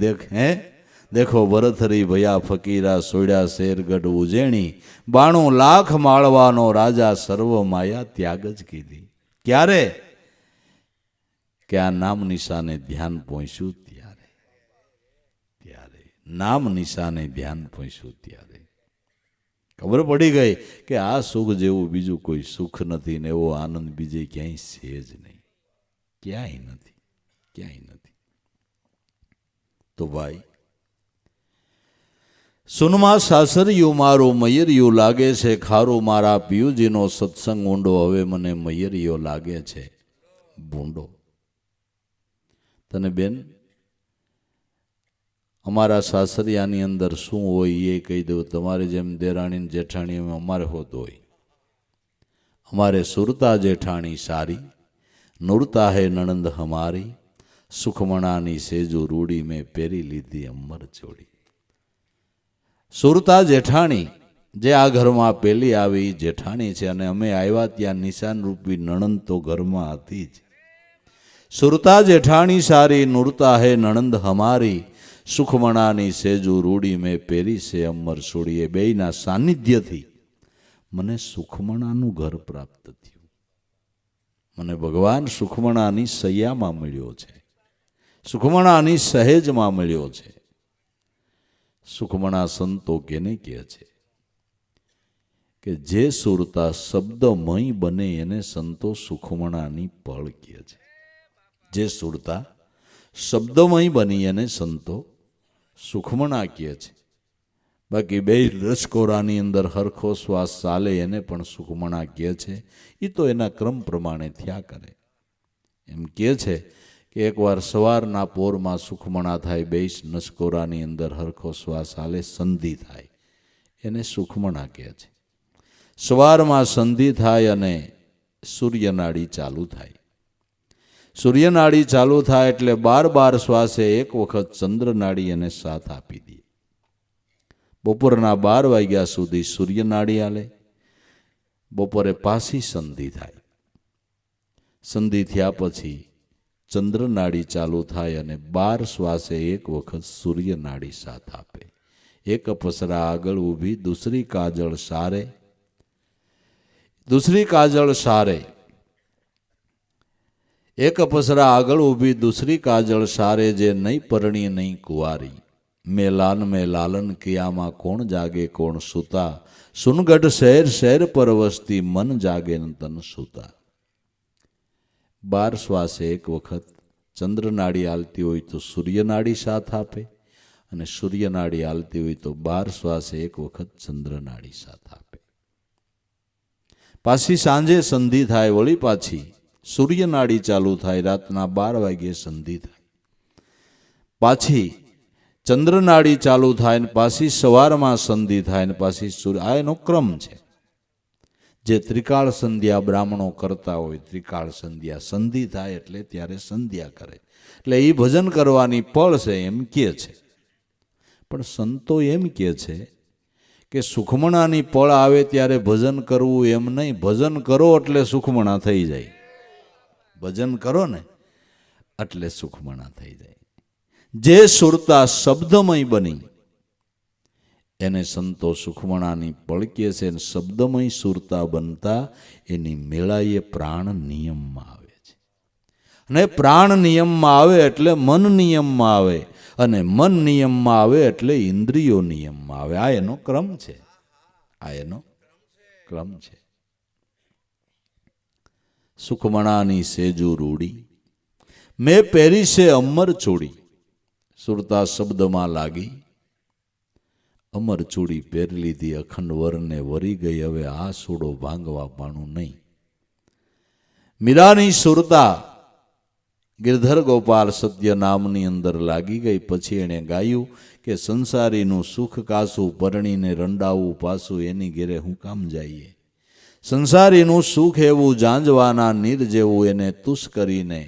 દેખો ભરથરી ભયા ફકીરા સોડ્યા શેરગઢ ઉજેણી 92 લાખ માળવાનો રાજા સર્વ માયા ત્યાગ જ કીધી. ક્યારે? કે આ નામ નિશાને ધ્યાન પહોંચ્યું ત્યારે. નામ નિશાને ધ્યાન પહોંચ્યું ત્યારે ખબર પડી ગઈ કે આ સુખ જેવું બીજું કોઈ સુખ નથી ને એવો આનંદ બીજે ક્યાંય છે જ નહીં. ક્યાંય નથી, ક્યાંય નથી. તો ભાઈ સુનમાં સાસરિયું મારું મયરિયું લાગે છે. ખારું મારા પિયુજીનો સત્સંગ ઊંડો હવે મને મયરિયો લાગે છે ભૂંડો. તને બેન અમારા સાસરિયાની અંદર શું હોય એ કહી દઉં. તમારી જેમ દેરાણી જેઠાણી અમારે હોત હોય. અમારે સુરતા જેઠાણી સારી, નુરતા હે નણંદ હમારી, સુખમણાની સેજુ રૂડી મેં પહેરી લીધી અમર ચોડી. સુરતા જેઠાણી જે આ ઘરમાં પહેલી આવી જેઠાણી છે અને અમે આવ્યા ત્યાં નિશાન રૂપી નણંદ તો ઘરમાં હતી જ. સુરતા જેઠાણી સારી, નુરતા હે નણંદ હમારી, સુખમણાની સેજુ રૂડી મેં પહેરી છે અમર છોડી. એ બેયના સાનિધ્યથી મને સુખમણાનું ઘર પ્રાપ્ત થયું. મને ભગવાન સુખમણાની સૈયામાં મળ્યો છે, સુખમણાની સહેજમાં મળ્યો છે. સુખમણા સંતો કેને કહે છે કે જે સુરતા શબ્દમય બને એને સંતો સુખમણાની પળ કહે છે. જે સુરતા શબ્દમય બની એને સંતો સુખમણા કહે છે. બાકી બે રસકોરાની અંદર હરખો શ્વાસ ચાલે એને પણ સુખમણા કહે છે. એ તો એના ક્રમ પ્રમાણે થયા કરે. એમ કહે છે કે એકવાર સવારના પોરમાં સુખમણા થાય, બે નસકોરાની અંદર હરખો શ્વાસ ચાલે, સંધિ થાય, એને સુખમણા કહે છે. સવારમાં સંધિ થાય અને સૂર્યનાડી ચાલુ થાય. સૂર્યનાડી ચાલુ થાય એટલે 12 શ્વાસે એક વખત ચંદ્રનાડી એને સાથ આપી દે. બપોરના 12 વાગ્યા સુધી સૂર્યનાડી હાલે, બપોરે પાછી સંધિ થાય. સંધિ થયા પછી ચંદ્રનાડી ચાલુ થાય અને 12 શ્વાસે એક વખત સૂર્યનાડી સાથ આપે. એક પસરા આગળ ઊભી દૂસરી કાજળ સારે, દૂસરી કાજળ સારે. એક પસરા આગળ ઊભી દૂસરી કાજળ સારે, જે નહીં પરણી નહીં કુંવારી, મેં લાલન કિયામાં કોણ જાગે કોણ સૂતા, સુનગઢ શહેર શહેર પર વસતી મન જાગે ન તન સૂતા. 12 શ્વાસે એક વખત ચંદ્રનાડી હાલતી હોય તો સૂર્યનાડી સાથ આપે, અને સૂર્યનાડી હાલતી હોય તો 12 શ્વાસે એક વખત ચંદ્રનાડી સાથ આપે. પાછી સાંજે સંધિ થાય, વળી પાછી સૂર્યનાડી ચાલુ થાય, રાતના 12 વાગ્યે સંધિ થાય. પાછી ચંદ્રનાડી ચાલુ થાય ને પાછી સવારમાં સંધિ થાય ને પાછી સૂર્ય. આ એનો ક્રમ છે. જે ત્રિકાળ સંધ્યા બ્રાહ્મણો કરતા હોય, ત્રિકાળ સંધ્યા, સંધિ થાય એટલે ત્યારે સંધ્યા કરે, એટલે એ ભજન કરવાની પળ છે એમ કહે છે. પણ સંતો એમ કહે છે કે સુખમણાની પળ આવે ત્યારે ભજન કરવું એમ નહીં. ભજન કરો એટલે સુખમણા થઈ જાય. ભજન કરો ને એટલે સુખમણા થઈ જાય. જે સુરતા શબ્દમય બની એને સંતો સુખમણાની પળકે છે ને શબ્દમય સુરતા બનતા એની મેળાએ પ્રાણ નિયમમાં આવે છે. અને પ્રાણ નિયમમાં આવે એટલે મન નિયમમાં આવે, અને મન નિયમમાં આવે એટલે ઇન્દ્રિયો નિયમમાં આવે. આ એનો ક્રમ છે, આ એનો ક્રમ છે. સુખમણાની સેજુ રૂડી મેં પહેરી છે અમર ચૂડી, સુરતા શબ્દમાં લાગી. અમર ચૂડી પહેરી લીધી, અખંડ વરને વરી ગઈ, હવે આ સોડો ભાંગવા પાણું નહીં. મીરાની સુરતા ગિરધર ગોપાલ સત્ય નામની અંદર લાગી ગઈ. પછી એણે ગાયું કે સંસારીનું સુખ કાસું, પરણીને રંડાવું પાસું, એની ઘેરે હું કામ જઈએ. સંસારીનું સુખ એવું જાંજવાના નીર જેવું, એને તુસ કરીને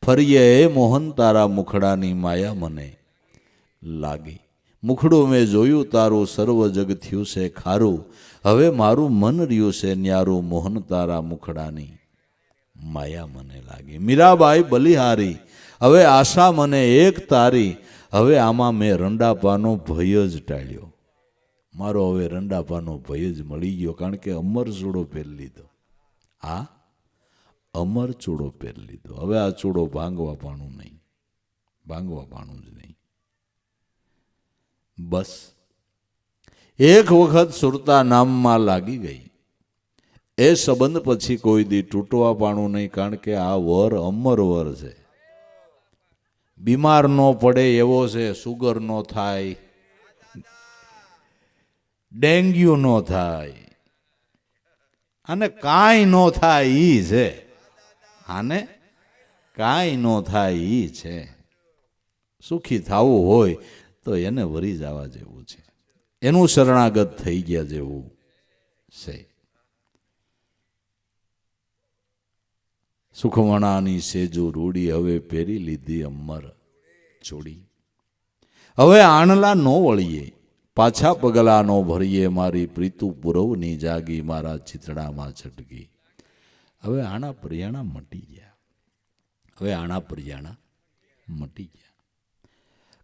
ફરીએ એ મોહન તારા મુખડાની માયા મને લાગી. મુખડું મેં જોયું તારું, સર્વ જગ થયું છે ખારું, હવે મારું મન રહ્યું છે ન્યારું, મોહન તારા મુખડાની માયા મને લાગી. મીરાબાઈ બલિહારી, હવે આશા મને એક તારી, હવે આમાં મેં રંડાપાનો ભય જ ટાળ્યો. મારો હવે રંડાપાનો ભય જ મળી ગયો, કારણ કે અમર ચૂડો પહેરી લીધો. આ અમર ચૂડો પહેરી લીધો. હવે આ ચૂડો ભાંગવા પાણું નહીં, ભાંગવા પાણું જ નહીં. બસ એક વખત સુરતા નામમાં લાગી ગઈ, એ સંબંધ પછી કોઈ દી તૂટવા પાણું નહીં, કારણ કે આ વર અમર વર છે. બીમાર નો પડે એવો છે, સુગર નો થાય, ડેન્ગ્યુ નો થાય, અને કાંઈ નો થાય ઈ છે. આને કાંઈ નો થાય ઈ છે. સુખી થવું હોય તો એને વરી જવા જેવું છે, એનું શરણાગત થઈ ગયા જેવું છે. સુખમણાની સેજુ રૂડી, હવે પહેરી લીધી અમર ચૂડી. હવે આણલા નો વળીએ, પાછા પગલા નો ભરીએ, મારી પ્રીતુ પુરવની જાગી, મારા ચિતડામાં છટકી. હવે આણા પર્યાણા મટી ગયા, હવે આણા પર્યાણા મટી ગયા.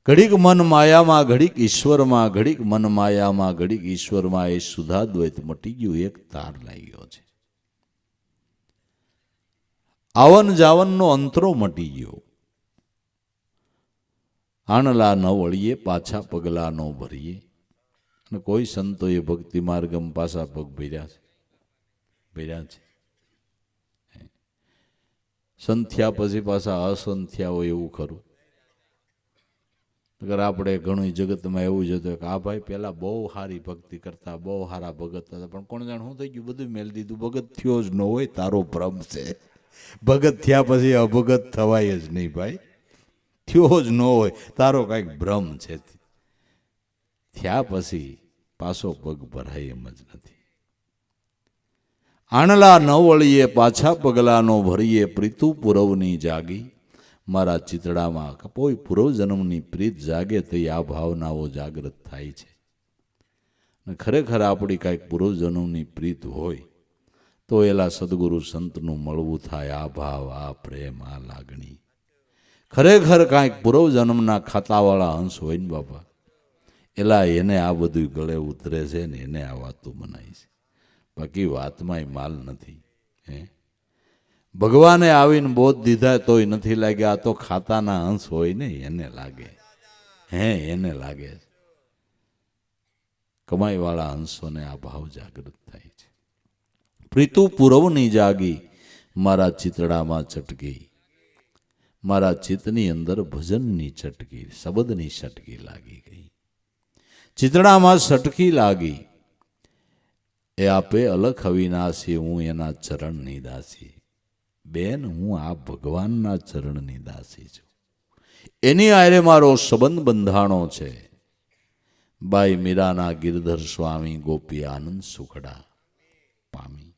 ઘડીક મન માયામાં, ઘડીક ઈશ્વરમાં, ઘડીક મન માયામાં, ઘડીક ઈશ્વરમાં, એ સુધાદ્વૈત મટી ગયું, એક તાર લાગ્યો છે. આવન જાવનનો અંતરો મટી ગયો. આણલા ન વળીએ, પાછા પગલા ન ભરીએ. અને કોઈ સંતોએ ભક્તિ માર્ગમ પાછા પગ ભર્યા છે, ભર્યા છે. સંથ્યા પછી પાછા અસંથ્યા હોય એવું ખરું. અગર આપણે ઘણું જગતમાં એવું જ હતું કે આ ભાઈ પેલા બહુ સારી ભક્તિ કરતા, બહુ સારા ભગત હતા, પણ કોણ જાણે શું થઈ ગયું, બધું મેળ દીધું. ભગત થયો જ ન હોય, તારો ભ્રમ છે. ભગત થયા પછી અભગત થવાય જ નહીં ભાઈ, થયો જ ન હોય, તારો કાંઈક ભ્રમ છે. થયા પછી પાછો પગ ભરાય એમ જ નથી. આણલા ન વળીએ, પાછા પગલા નો ભરીએ, પ્રીતુ પુરવની જાગી, મારા ચિતડામાં. કોઈ પૂર્વજન્મની પ્રીત જાગે તો આ ભાવનાઓ જાગૃત થાય છે. અને ખરેખર આપણી કાંઈક પૂર્વજન્મની પ્રીત હોય તો એલા સદગુરુ સંતનું મળવું થાય. આ ભાવ, આ પ્રેમ, આ લાગણી ખરેખર કાંઈક પૂર્વજન્મના ખાતાવાળા અંશ હોય ને બાપા, એલા એને આ બધું ગળે ઉતરે છે ને એને આ વાતો બનાવી છે. બાકી વાતમાં માલ નથી. ભગવાને આવીને બોધ દીધા તોય નથી લાગ્યા. આ તો ખાતાના અંશ હોય ને એને લાગે, એને લાગે. કમાઈ વાળા અંશોને આ ભાવ જાગૃત થાય છે. પ્રીતુ પુરવની જાગી, મારા ચિતડામાં છટકી, મારા ચિત્તની અંદર ભજનની છટકી, શબ્દની છટકી લાગી ગઈ. ચિતડામાં છટકી લાગી. એ આપે અલખ અવિનાશી, હું એના ચરણની દાસી. બેન, હું આ ભગવાનના ચરણની દાસી છું. એની આરે મારો સંબંધ બંધાણો છે. બાઈ મીરાના ગિરધર સ્વામી ગોપી આનંદ સુખડા પામી.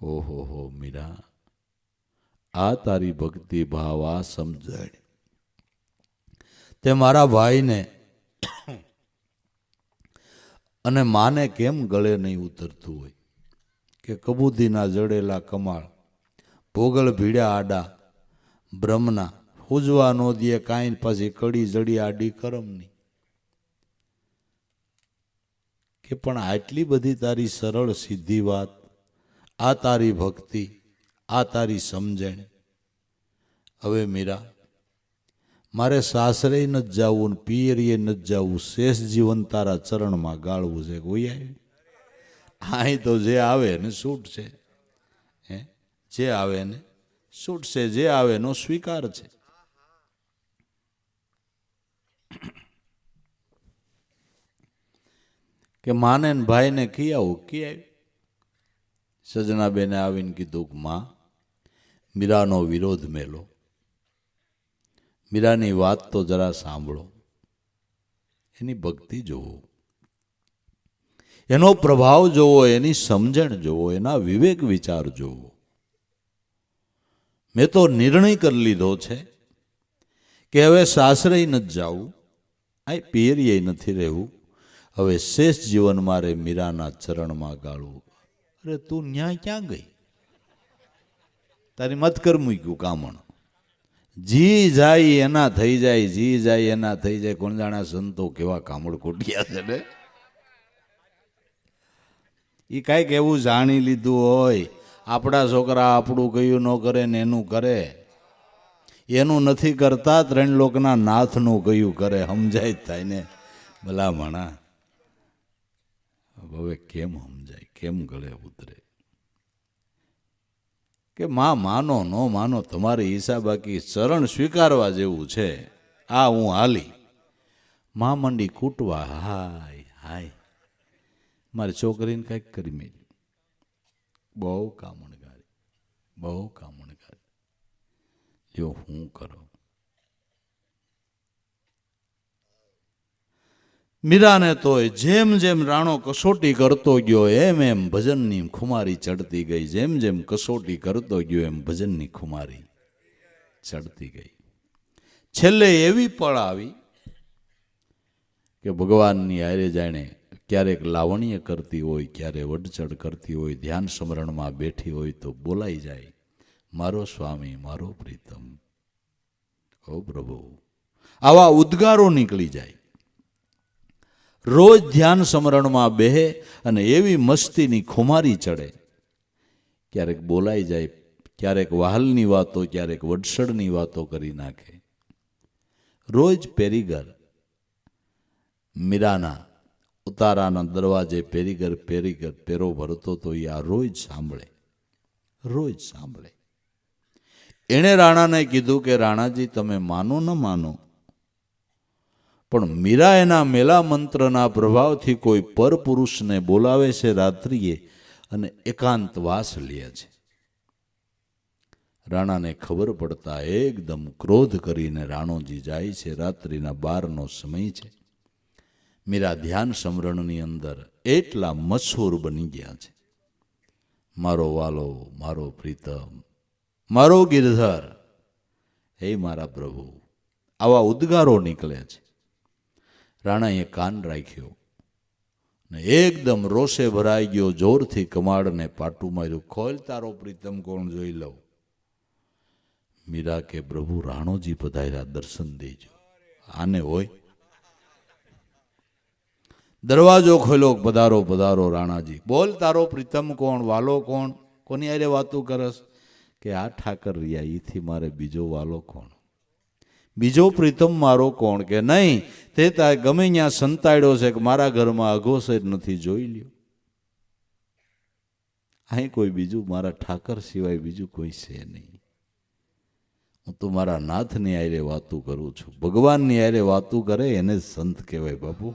ઓહો હો મીરા, આ તારી ભક્તિ ભાવ, આ સમજણ તે મારા ભાઈને અને માને કેમ ગળે નહીં ઉતરતું હોય કે કબૂદીના જડેલા કમાળ, ભોગળ ભીડ્યા આડા, બ્રહ્મના પૂજવા નો દે કાંઈ, પછી કડી જડી આડી કરમની. કે પણ આટલી બધી તારી સરળ સીધી વાત, આ તારી ભક્તિ, આ તારી સમજણ, હવે મીરા મારે સાસરે નથી જવું ને પિયરીએ નથી જવું, શેષ જીવન તારા ચરણમાં ગાળવું છે. કોઈ આવી અહીં તો જે આવે ને છૂટ છે, હે જે આવે ને છૂટ છે, જે આવે એનો સ્વીકાર છે. કે માને ને ભાઈને કી આવું કી આવી. સજનાબેને આવીને કીધું કે માં મીરાનો વિરોધ મેલો, મીરાની વાત તો જરા સાંભળો, એની ભક્તિ જોવો, એનો પ્રભાવ જોવો, એની સમજણ જોવો, એના વિવેક વિચાર જોવો. મેં તો નિર્ણય કરી લીધો છે કે હવે સાસરે નથી જવું, આ પિયરીએ નથી રહેવું, હવે શેષ જીવન મારે મીરાના ચરણમાં ગાળવું. અરે તું ન્યા ક્યાં ગઈ? તારી મત કર મૂક્યું કામણ. જી જાય એના થઈ જાય, જી જાય એના થઈ જાય. કોણ જાણા સંતો કેવા કામળ કોટિયા છે ને. એ કાંઈક એવું જાણી લીધું હોય, આપણા છોકરા આપણું કયું ન કરે ને એનું કરે, એનું નથી કરતા, ત્રણ લોકના નાથનું કયું કરે. સમજાય જ થાય ને ભલા મણા. હવે કેમ સમજાય, કેમ ગળે ઉતરે કે માં માનો ન માનો તમારી ઈચ્છા, બાકી ચરણ સ્વીકારવા જેવું છે. આ હું હાલી. માં મંડી કૂટવા, હાય હાય મારી છોકરીને કંઈક કરી મેળ્યું. બહુ કામણગારી, બહુ કામણગારી. જો હું કરો. મીરાને તોય જેમ જેમ રાણો કસોટી કરતો ગયો એમ એમ ભજનની ખુમારી ચડતી ગઈ. જેમ જેમ કસોટી કરતો ગયો એમ ભજનની ખુમારી ચડતી ગઈ. છેલ્લે એવી પળ આવી કે ભગવાનની હારે જાણે ક્યારેક લાવણ્ય કરતી હોય, ક્યારે વડચડ કરતી હોય, ધ્યાન સ્મરણમાં બેઠી હોય તો બોલાઈ જાય, મારો સ્વામી, મારો પ્રીતમ, ઓ પ્રભુ. આવા ઉદ્ગારો નીકળી જાય. રોજ ધ્યાન સ્મરણમાં બેહે અને એવી મસ્તીની ખુમારી ચડે. ક્યારેક બોલાઈ જાય, ક્યારેક વહાલની વાતો, ક્યારેક વડસડની વાતો કરી નાખે. રોજ પેરીગર મીરાના ઉતારાના દરવાજે પેરીગર પેરીગર પેરો ભરતો તો એ આ રોજ સાંભળે, રોજ સાંભળે. એણે રાણાને કીધું કે રાણાજી તમે માનો ન માનો, પણ મીરા એના મેલા મંત્રના પ્રભાવથી કોઈ પરપુરુષને બોલાવે છે રાત્રિએ અને એકાંતવાસ લે છે. રાણાને ખબર પડતા એકદમ ક્રોધ કરીને રાણોજી જાય છે. રાત્રિના 12નો સમય છે. મીરા ધ્યાન સ્મરણની અંદર એટલા મશહૂર બની ગયા છે. મારો વાલો, મારો પ્રીતમ, મારો ગિરધર, હે મારા પ્રભુ, આવા ઉદ્ગારો નીકળે છે. રાણાએ કાન રાખ્યો ને એકદમ રોષે ભરાઈ ગયો. જોરથી કમાડને પાટું માર્યું. ખોલ તારો પ્રીતમ કોણ જોઈ લઉં. મીરા કે પ્રભુ રાણોજી પધાર્યા, દર્શન દેજો. આને હોય. દરવાજો ખોલો, પધારો પધારો રાણાજી. બોલ તારો પ્રીતમ કોણ, વાલો કોણ, કોની હારે વાતું કરસ? કે આ ઠાકર રહ્યા, એથી મારે બીજો વાલો કોણ, બીજો પ્રીતમ મારો કોણ? કે નહીં, તે તારે ગમે ત્યાં સંતાડ્યો છે કે મારા ઘરમાં અઘોષેર નથી, જોઈ લ્યો. અહીં કોઈ બીજું મારા ઠાકર સિવાય બીજું કોઈ છે નહીં. હું તો મારા નાથની હારે વાતું કરું છું. ભગવાનની હારે વાતું કરે એને સંત કહેવાય બાપુ.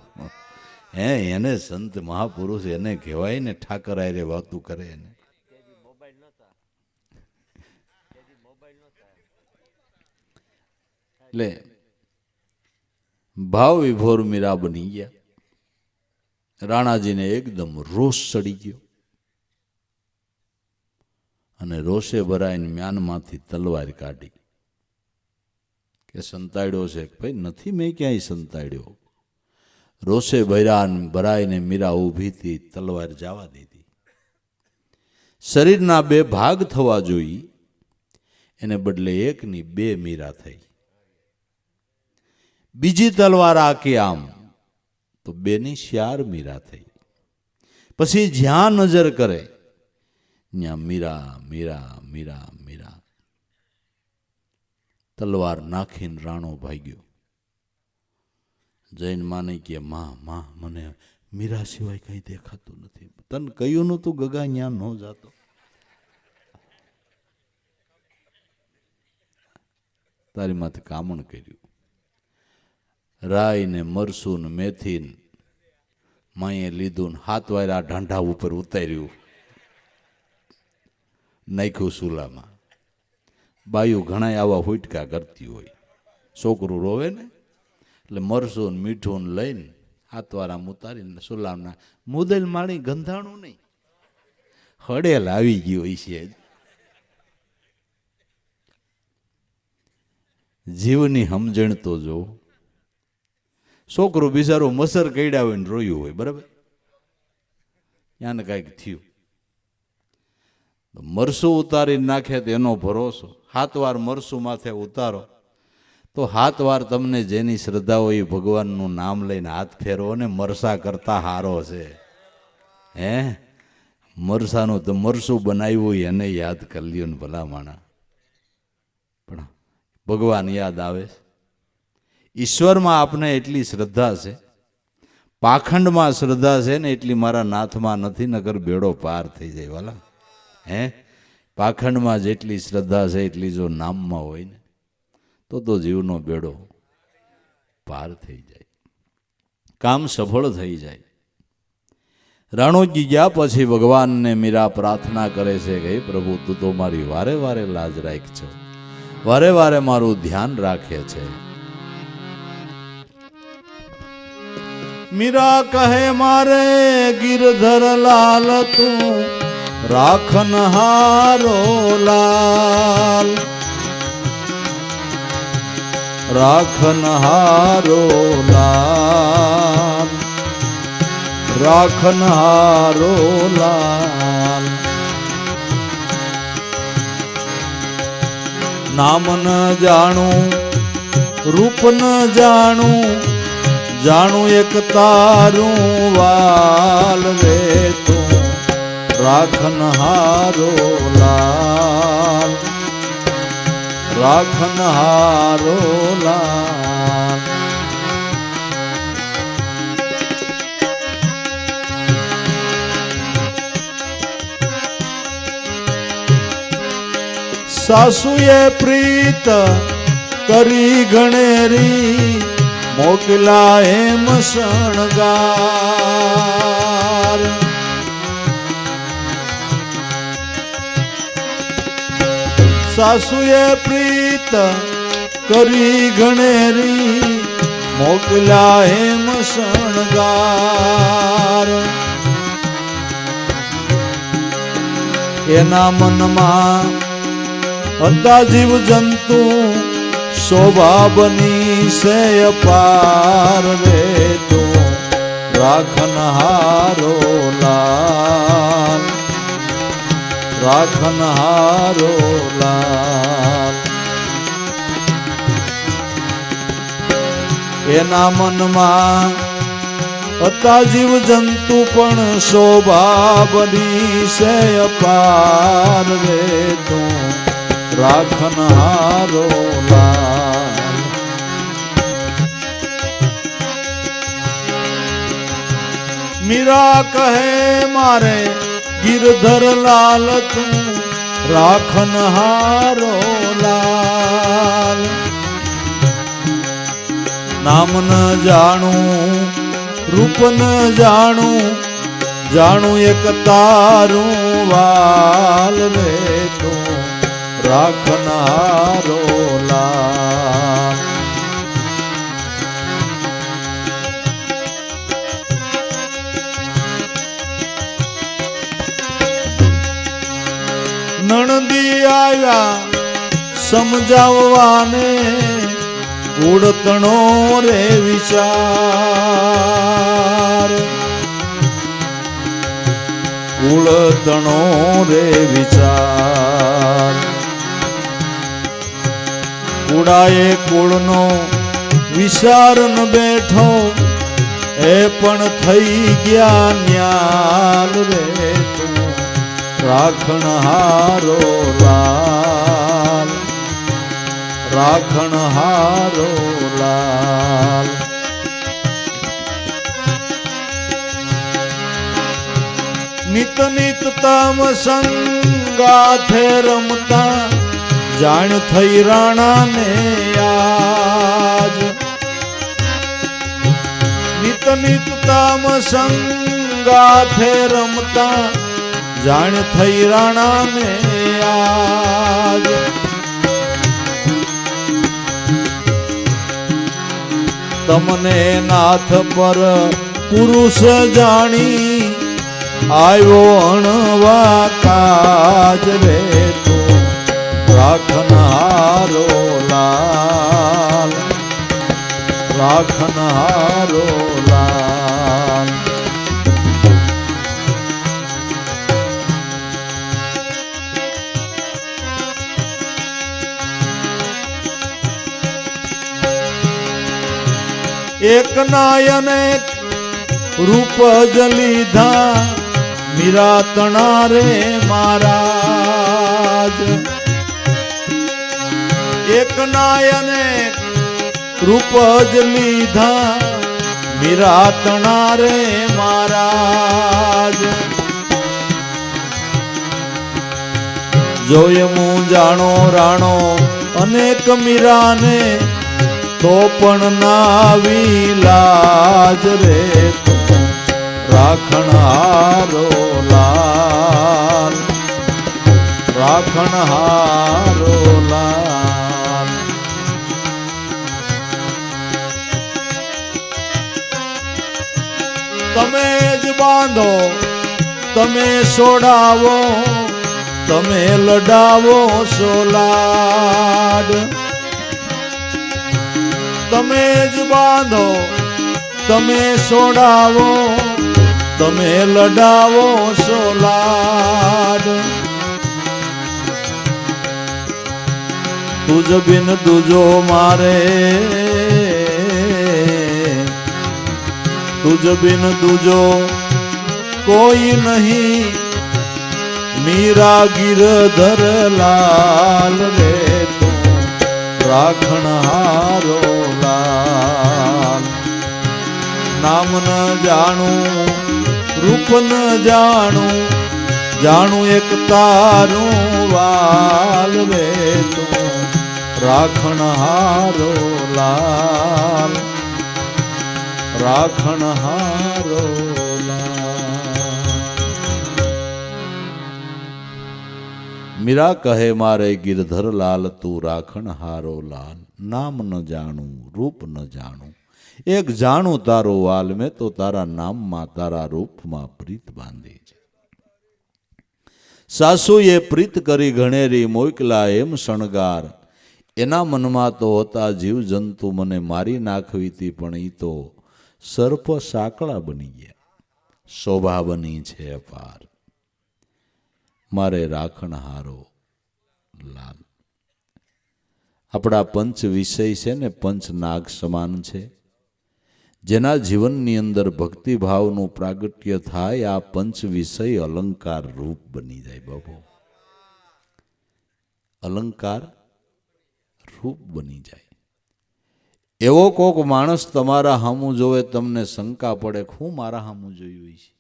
હે એને સંત મહાપુરુષ એને કહેવાય ને. ઠાકર હારે વાતું કરે એને. એટલે ભાવ વિભોર મીરા બની ગયા. રાણાજીને એકદમ રોષ ચડી ગયો અને રોષે ભરાઈને મ્યાનમાંથી તલવાર કાઢી કે સંતાડ્યો છે. ભાઈ નથી, મેં ક્યાંય સંતાડ્યો. રોષે ભરાઈને મીરા ઊભી હતી, તલવાર જવા દીધી. શરીરના 2 ભાગ થવા જોઈ, એને બદલે એકની 2 મીરા થઈ. બીજી તલવાર આકી આમ તો 2ની 4 મીરા થઈ. પછી જ્યાં નજર કરે ત્યાં મીરા મીરા મીરા મીરા. તલવાર નાખીને રાણો ભાગ્યો. જૈન માને કે માં માં મને મીરા સિવાય કઈ દેખાતું નથી. તને કહ્યું નતું ગગા ન્યા ન જાતો. તારી માથે કામણ કર્યું. રાય ને મરસું ને મેથી માએ લીધું ને 7 વાર આ ઢાંઢા ઉપર ઉતાર્યું, નાખ્યું સુલામાં. બાયું ઘણા આવા હુટકા કરતી હોય, છોકરું રોવે ને એટલે મરસું ને મીઠું ને લઈને 7 વાર આમ ઉતારીને સુલામના મુદલ માળી ગંધાણું નહીં, હડેલ આવી ગયું હોય છે. જીવની સમજણ તો જો. છોકરું બિચારું મસર કઈડા હોય ને રોયું હોય, બરાબર, ત્યાં કાંઈક થયું. મરસું ઉતારી નાખે તો એનો ભરોસો. 7 વાર મરસું માથે ઉતારો તો 7 વાર તમને જેની શ્રદ્ધા હોય એ ભગવાનનું નામ લઈને હાથ ફેરવો ને મરસા કરતા હારો છે. હે મરસાનું તો મરસું બનાવ્યું એને યાદ કરી લ્યો ને ભલા માણા. પણ ભગવાન યાદ આવે. ઈશ્વરમાં આપને એટલી શ્રદ્ધા છે, પાખંડમાં શ્રદ્ધા છે ને એટલી મારા નાથમાં નથી, નકર બેડો પાર થઈ જાય વાલા. હે પાખંડમાં જેટલી શ્રદ્ધા છે એટલી જો નામમાં હોય ને તો જીવનો બેડો પાર થઈ જાય, કામ સફળ થઈ જાય. રાણોજી ગયા પછી ભગવાનને મીરા પ્રાર્થના કરે છે કે પ્રભુ તું તો મારી વારે વારે લાજ રાખ છો, વારે વારે મારું ધ્યાન રાખે છે. મીરા કહે મારે ગિરધર લાલ તું રાખન હારો લાલ, રાખન હારો લાલ, રાખન હારો લાલ. નામ ન જાણું રૂપ ન જાણું, જાણું એક તારું વાલ રે તું રાખન હારો લાલ, રાખન હારો લાલ. સાસુએ પ્રીત કરી ગણેરી, મોકલા એમ શણગાર. સાસુએ પ્રીત કરી ગણેરી, મોકલા એમ શણગાર. એના મનમાં હતા જીવ જંતુ, શોભા બની છે અપાર રે તું રાખન હારો લાલ, રાખન હારો લાલ. એના મનમાં હતા જીવ જંતુ પણ શોભા બની છે અપાર રે તું રાખન હારો લાલ. મીરા કહે મારે ગિરધર લાલ તું રાખન હારો લાલ. નામ ન જાણું રૂપ ન જાણું, જાણું એક તારું વાલ રે તું રાખન હારો લાલ. નણંદી આવ્યા સમજાવવાને, કુળતણો રે વિચાર, કુળતણો રે વિચાર. કુળાએ કુળનો વિચાર ન બેઠો, એ પણ થઈ ગયા ન્યાલ રે તું રાખણ હારો લાલ, રાખણ હારો લાલ. નિત નિત તમ સંગાથે રમતા જાણ થઈ રાણા ને આજ. નિત નિત તમ સંગાથે રમતા જાણ થઈ રાણા ને આજ. તમને નાથ પર પુરુષ જાણી આવ્યો અણવા કાજ રે તું રાખન હારો લાલ, રાખન હારો લાલ. એક નાયને રૂપ જ લીધા મીરા તણા રે મહારાજ. એક નાયને રૂપ જ લીધા મીરા તણા રે મહારાજ. જોય હું જાણો રાણો અનેક મીરાને તો પણ નાવી લાજ રે તું રાખણ હારો લાલ, રાખણ હારો લાલ. તમે જ બાંધો, તમે સોડાવો, તમે લડાવો સોલાડ. તમે જ બાંધો, તમે સોડાવો, તમે લડાવો સોલાડ. તુજ બિન દુજો મારે, તુજ બિન દુજો કોઈ નહીં મીરા ગિરધર લાલ રે તું રાખણ હારો લાલ. નામ ન જાણું રૂપ ન જાણું, જાણું એક તારું વાલ રે તું રાખણ હારો લાલ, રાખણ હારો લાલ. મીરા કહે મારે ગિરધર લાલ તું રાખણ હારો લાલ. નામ ન જાણું રૂપ ન જાણું, એક જાણું તારો વાલ, મેં તો તારા નામમાં તારા રૂપમાં પ્રીત બાંધી છે. સાસુએ પ્રીત કરી ઘણેરી મોકલા એમ શણગાર, એના મનમાં તો હતા જીવ જંતુ મને મારી નાખવીતી, પણ ઈ તો સર્પ સાંકળા બની ગયા. શોભા બની છે અપાર મારે રાખણ હારો લાલ. આપણા પંચ વિષય છે ને પંચ નાગ સમાન છે. જેના જીવનની અંદર ભક્તિભાવનું પ્રાગટ્ય થાય આ પંચ વિષય અલંકાર રૂપ બની જાય. બાબો અલંકાર રૂપ બની જાય. એવો કોક માણસ તમારા હામું જોવે તમને શંકા પડે હું મારા હામું જોયું છે,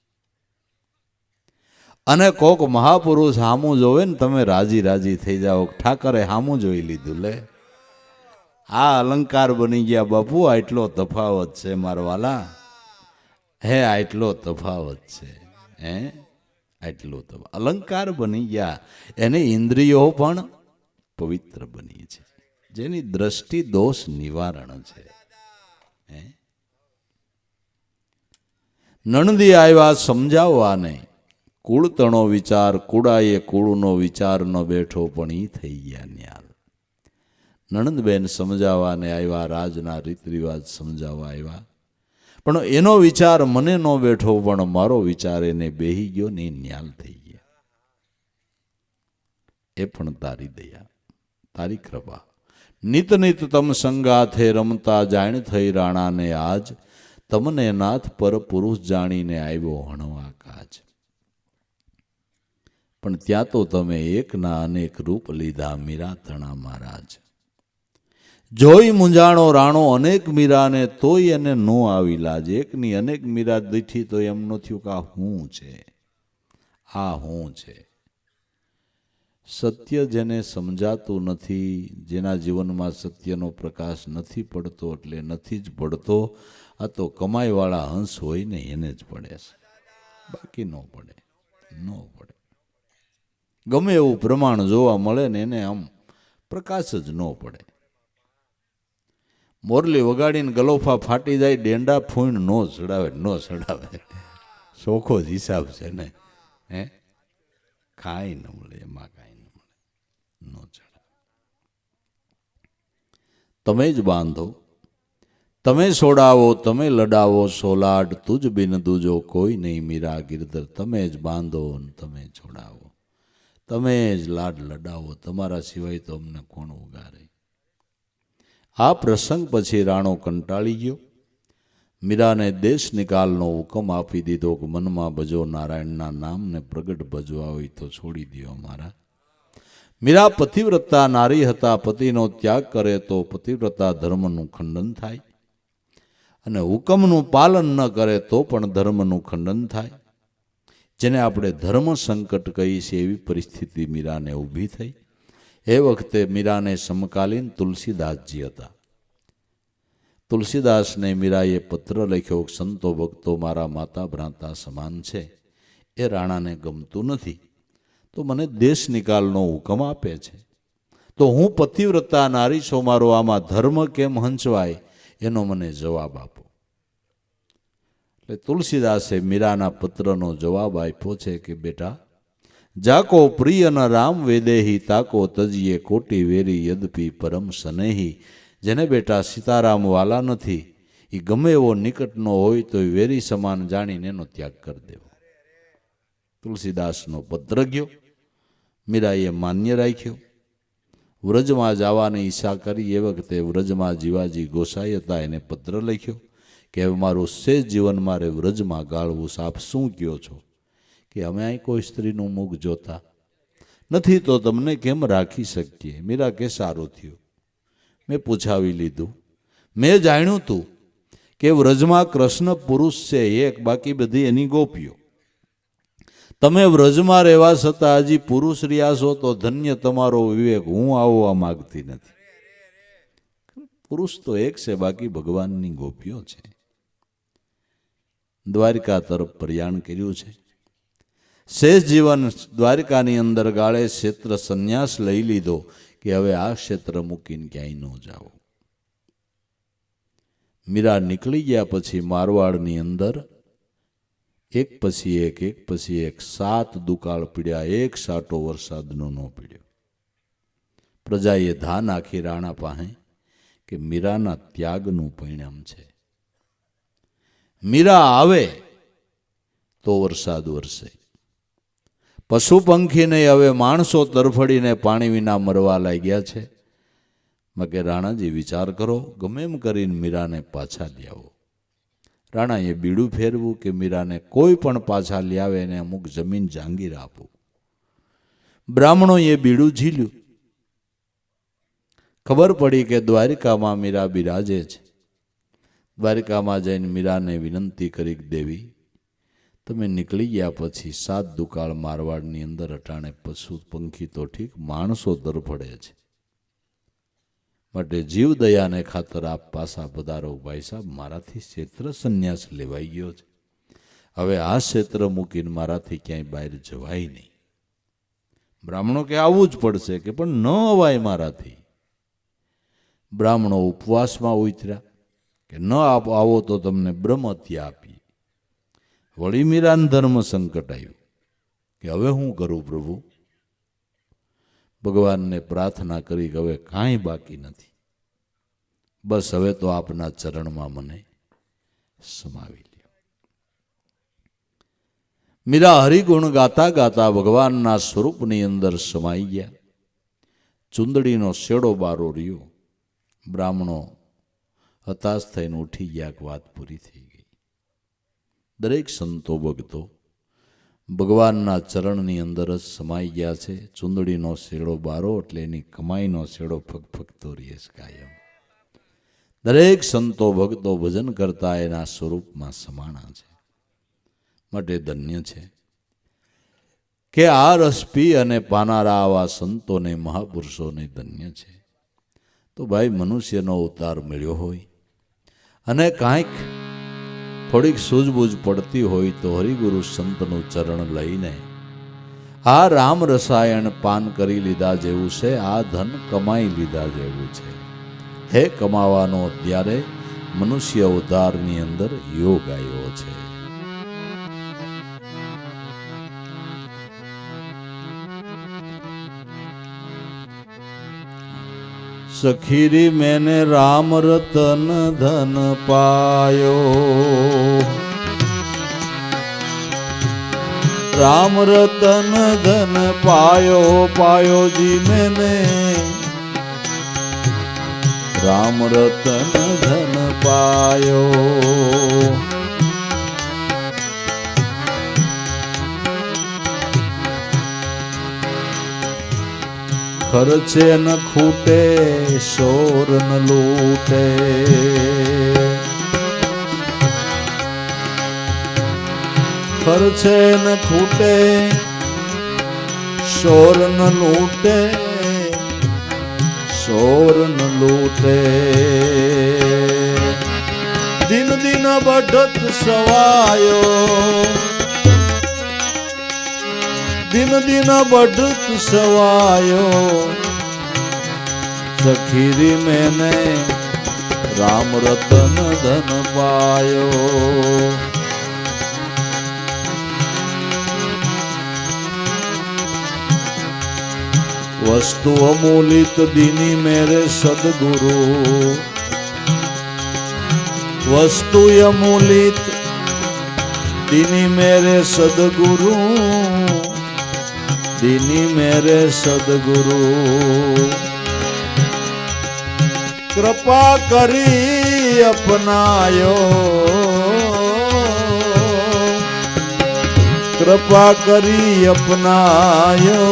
અને કોક મહાપુરુષ હામું જોવે ને તમે રાજી રાજી થઈ જાઓ ઠાકરે હામું જોઈ લીધું. લે આ અલંકાર બની ગયા બાપુ. આટલો તફાવત છે મારવાલા, હે આટલો તફાવત છે, હે આટલો અલંકાર બની ગયા. એની ઇન્દ્રિયો પણ પવિત્ર બની છે, જેની દ્રષ્ટિ દોષ નિવારણ છે. નણંદી આવ્યા સમજાવવાને, કુળ તણો વિચાર કુડાએ કુળનો વિચાર ન બેઠો પણ ઈ થઈ ગયા ન્યાલ. નણંદબેન સમજાવવાને આવ્યા, રાજના રીત રિવાજ સમજાવવા આવ્યા, પણ એનો વિચાર મને ન બેઠો, પણ મારો વિચાર એને બેહી ગયો ને ન્યાલ થઈ ગયા. એ પણ તારી દયા, તારી કૃપા. નિત નિત તમ સંગાથે રમતા જાણ થઈ રાણાને આજ. તમને નાથ પર પુરુષ જાણીને આવ્યો હણવા કાજ. પણ ત્યાં તો તમે એકના અનેક રૂપ લીધા મીરા તણા મહારાજ. જોઈ મુંજાણો રાણો અનેક મીરાને તોય એને નો આવી લાજ. એકની અનેક મીરા દીઠી તો એમ ન થયું કે આ હું છે, આ હું છે. સત્ય જેને સમજાતું નથી, જેના જીવનમાં સત્યનો પ્રકાશ નથી પડતો, એટલે નથી જ પડતો. આ તો કમાઈવાળા હંસ હોય ને એને જ પડે છે, બાકી ન પડે, ન પડે. ગમે એવું પ્રમાણ જોવા મળે ને એને આમ પ્રકાશ જ ન પડે. મોરલી વગાડીને ગલોફા ફાટી જાય, ડેંડા ફૂણ નો ચડાવે, નો ચડાવે. ચોખ્ખો જ હિસાબ છે ને. હે કાંઈ ન મળે, એમાં કાંઈ ન મળે, નો ચડાવે. તમે જ બાંધો, તમે છોડાવો, તમે લડાવો સોલાડ. તુજ બિન દૂજો કોઈ નહીં મીરા ગિરધર. તમે જ બાંધો ને તમે છોડાવો, તમે જ લાડ લડાવો. તમારા સિવાય તો અમને કોણ ઉગારે. આ પ્રસંગ પછી રાણો કંટાળી ગયો. મીરાને દેશ નિકાલનો હુકમ આપી દીધો કે મનમાં ભજો નારાયણના નામને, પ્રગટ ભજવા હોય તો છોડી દો અમારા. મીરા પતિવ્રતા નારી હતા. પતિનો ત્યાગ કરે તો પતિવ્રતા ધર્મનું ખંડન થાય, અને હુકમનું પાલન ન કરે તો પણ ધર્મનું ખંડન થાય. જેને આપણે ધર્મ સંકટ કહીએ છીએ એવી પરિસ્થિતિ મીરાને ઊભી થઈ. એ વખતે મીરાને સમકાલીન તુલસીદાસજી હતા. તુલસીદાસને મીરાએ પત્ર લખ્યો, સંતો ભક્તો મારા માતા ભ્રાતા સમાન છે, એ રાણાને ગમતું નથી, તો મને દેશ નિકાલનો હુકમ આપે છે, તો હું પતિવ્રતા નારી છો, મારો આમાં ધર્મ કેમ હંચવાય એનો મને જવાબ આપો. એટલે તુલસીદાસે મીરાના પત્રનો જવાબ આપ્યો છે કે બેટા, જાકો પ્રિય ન રામ વેદેહી, તાકો તજીએ કોટી વેરી યદપી પરમ સનેહી. જેને બેટા સીતારામ વાલા નથી, એ ગમે એવો નિકટનો હોય તો વેરી સમાન જાણીને એનો ત્યાગ કરી દેવો. તુલસીદાસનો પત્ર ગયો, મીરાએ માન્ય રાખ્યો. વ્રજમાં જવાની ઈચ્છા કરી. એ વખતે વ્રજમાં જીવાજી ગોસાઈ હતા, એને પત્ર લખ્યો કે હવે મારું શેષ જીવન મારે વ્રજમાં ગાળવું. આપ શું કહો છો કે અમે અહીં કોઈ સ્ત્રીનું મુખ જોતા નથી, તો તમને કેમ રાખી શકીએ. મીરા કે સારું થયું, મેં પૂછાવી લીધું. મેં જાણ્યું તું કે વ્રજમાં કૃષ્ણ પુરુષ છે એક, બાકી બધી એની ગોપીઓ. તમે વ્રજમાં રહેવા છતાં હજી પુરુષ રહ્યા છો, તો ધન્ય તમારો વિવેક. હું આવવા માગતી નથી. પુરુષ તો એક છે, બાકી ભગવાનની ગોપીઓ છે. દ્વારિકા તરફ પ્રયાણ કર્યું છે. શેષ જીવન દ્વારિકાની અંદર ગાળે. ક્ષેત્ર સંન્યાસ લઈ લીધો કે હવે આ ક્ષેત્ર મૂકીને ક્યાંય ન જાઓ. મીરા નીકળી ગયા પછી મારવાડની અંદર એક પછી એક 7 દુકાળ પીડ્યા. એક સાટો વરસાદનો ન પીડ્યો. પ્રજાએ ધા નાખી રાણા પાસે કે મીરાના ત્યાગનું પરિણામ છે. મીરા આવે તો વરસાદ વરસે. પશુ પંખીને હવે માણસો તરફડીને પાણી વિના મરવા લાગ્યા છે. મકે રાણાજી વિચાર કરો, ગમે એમ કરીને મીરાને પાછા લ્યાવો. રાણાએ બીડું ફેરવું કે મીરાને કોઈ પણ પાછા લ્યાવે એને અમુક જમીન જાંગીર આપવું. બ્રાહ્મણોએ બીડું ઝીલ્યું. ખબર પડી કે દ્વારિકામાં મીરા બિરાજે છે. દ્વારિકામાં જઈને મીરાને વિનંતી કરી, દેવી તમે નીકળી ગયા પછી 7 દુકાળ મારવાડની અંદર અટાણે પશુ પંખી તો ઠીક, માણસો તરફડે છે, માટે જીવ દયાને ખાતર આપ પાછા પધારો. ભાઈ સાહેબ, મારાથી ક્ષેત્ર સંન્યાસ લેવાઈ ગયો છે, હવે આ ક્ષેત્ર મૂકીને મારાથી ક્યાંય બહાર જવાય નહીં. બ્રાહ્મણો કે આવવું જ પડશે, કે પણ ન અવાય મારાથી. બ્રાહ્મણો ઉપવાસમાં ઉતર્યા કે ન આવો તો તમને બ્રહ્મ હત્યા આપીએ. વળી મીરાન ધર્મ સંકટ આવ્યું કે હવે હું કરું પ્રભુ. ભગવાનને પ્રાર્થના કરી કે હવે કાંઈ બાકી નથી, બસ હવે તો આપના ચરણમાં મને સમાવી લ્યો. મીરા હરિગુણ ગાતા ગાતા ભગવાનના સ્વરૂપની અંદર સમાઈ ગયા. ચુંદડીનો શેડો બારો રહ્યો. બ્રાહ્મણો હતાશ થઈને ઉઠી ગયા કે વાત પૂરી થઈ ગઈ. દરેક સંતો ભક્તો ભગવાનના ચરણની અંદર જ સમાઈ ગયા છે. ચૂંદડીનો શેડો બારો એટલે એની કમાઈનો શેડો ફગફગતો રહે છે કાયમ. દરેક સંતો ભક્તો ભજન કરતા એના સ્વરૂપમાં સમાણા છે. માટે ધન્ય છે કે આ રસ પી અને પાનારા આવા સંતોને મહાપુરુષોને ધન્ય છે. તો ભાઈ મનુષ્યનો અવતાર મળ્યો હોય અને કાંઈક થોડીક સૂઝબૂઝ પડતી હોય તો હરિગુરુ સંતનું ચરણ લઈને આ રામ રસાયણ પાન કરી લીધા જેવું છે, આ ધન કમાઈ લીધા જેવું છે. હે કમાવાનો અત્યારે મનુષ્ય અવતારની અંદર યોગ આવ્યો છે. સખીરી મેને રામ રતન ધન પાયો, રામ રતન ધન પાયો, પાયો જી મેને રામ રતન ધન પાયો. ખર્ચે ન ખૂટે શોર ન લૂટે, ખર્ચે ન ખૂટે શોર ન લૂટે, શોર ન લૂટે. દિન દિન બઢત સવાયો, દિન દિન બઢત સવાયો. સખીરી મેને રામ રતન ધન પાયો. વસ્તુ અમૂલિત દીની મેરે સદગુરુ, વસ્તુ અમૂલિત દીની મેરે સદગુરુ, દીની મેરે સદગુરુ. કૃપા કરી અપનાયો, કૃપા કરી અપનાયો.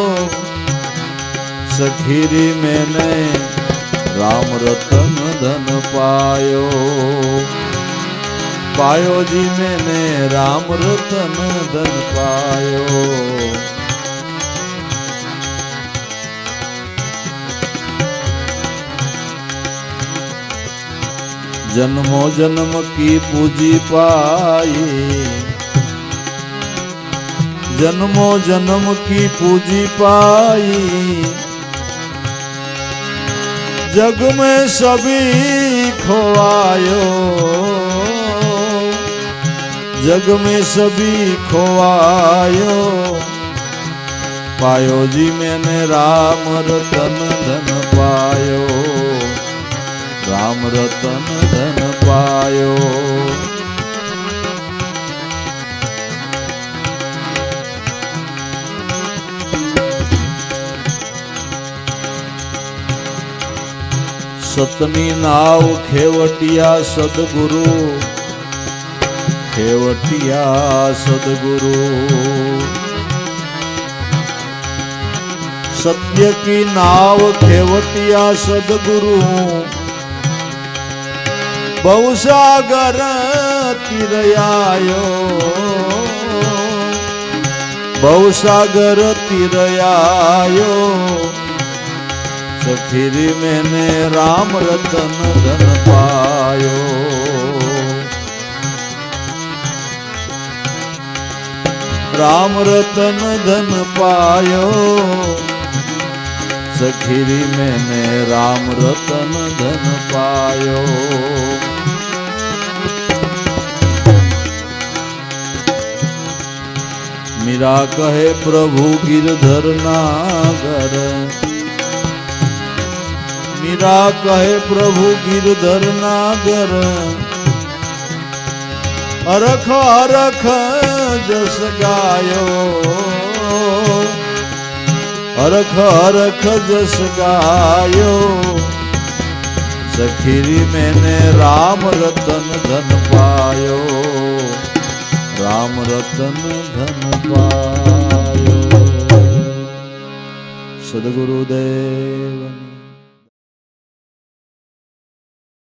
સખીરી મેને રામ રતન ધન પાયો, પાયો જી મેને રામ રતન ધન પાયો. जन्मो जन्म की पूजी पाई, जन्मो जन्म की पूजी पाई. जग में सभी खोवायो, जग में सभी खोवायो. पायो जी मैंने राम रतन धन पायो, राम रतन धन पायो. સતની નાવ ખેવટિયા સદગુરુ, ખેવટિયા સદગુરુ. सत्य की नाव खेवटिया सदगुरु, बहुसागर तिरयायो, बहुसागर तिरयायो. सखीरी मैंने राम रतन धन पायो, राम रतन धन पायो. सखीरी मैंने राम रतन धन पायो. मीरा कहे प्रभु गिरधर नागर, मीरा कहे प्रभु गिरधर नागर. अरख अरख जस गायो, अरख अरख जस गायो. सखीरी मैंने राम रतन धन पायो, રામ રતન ધન પાયો. સદગુરુદેવ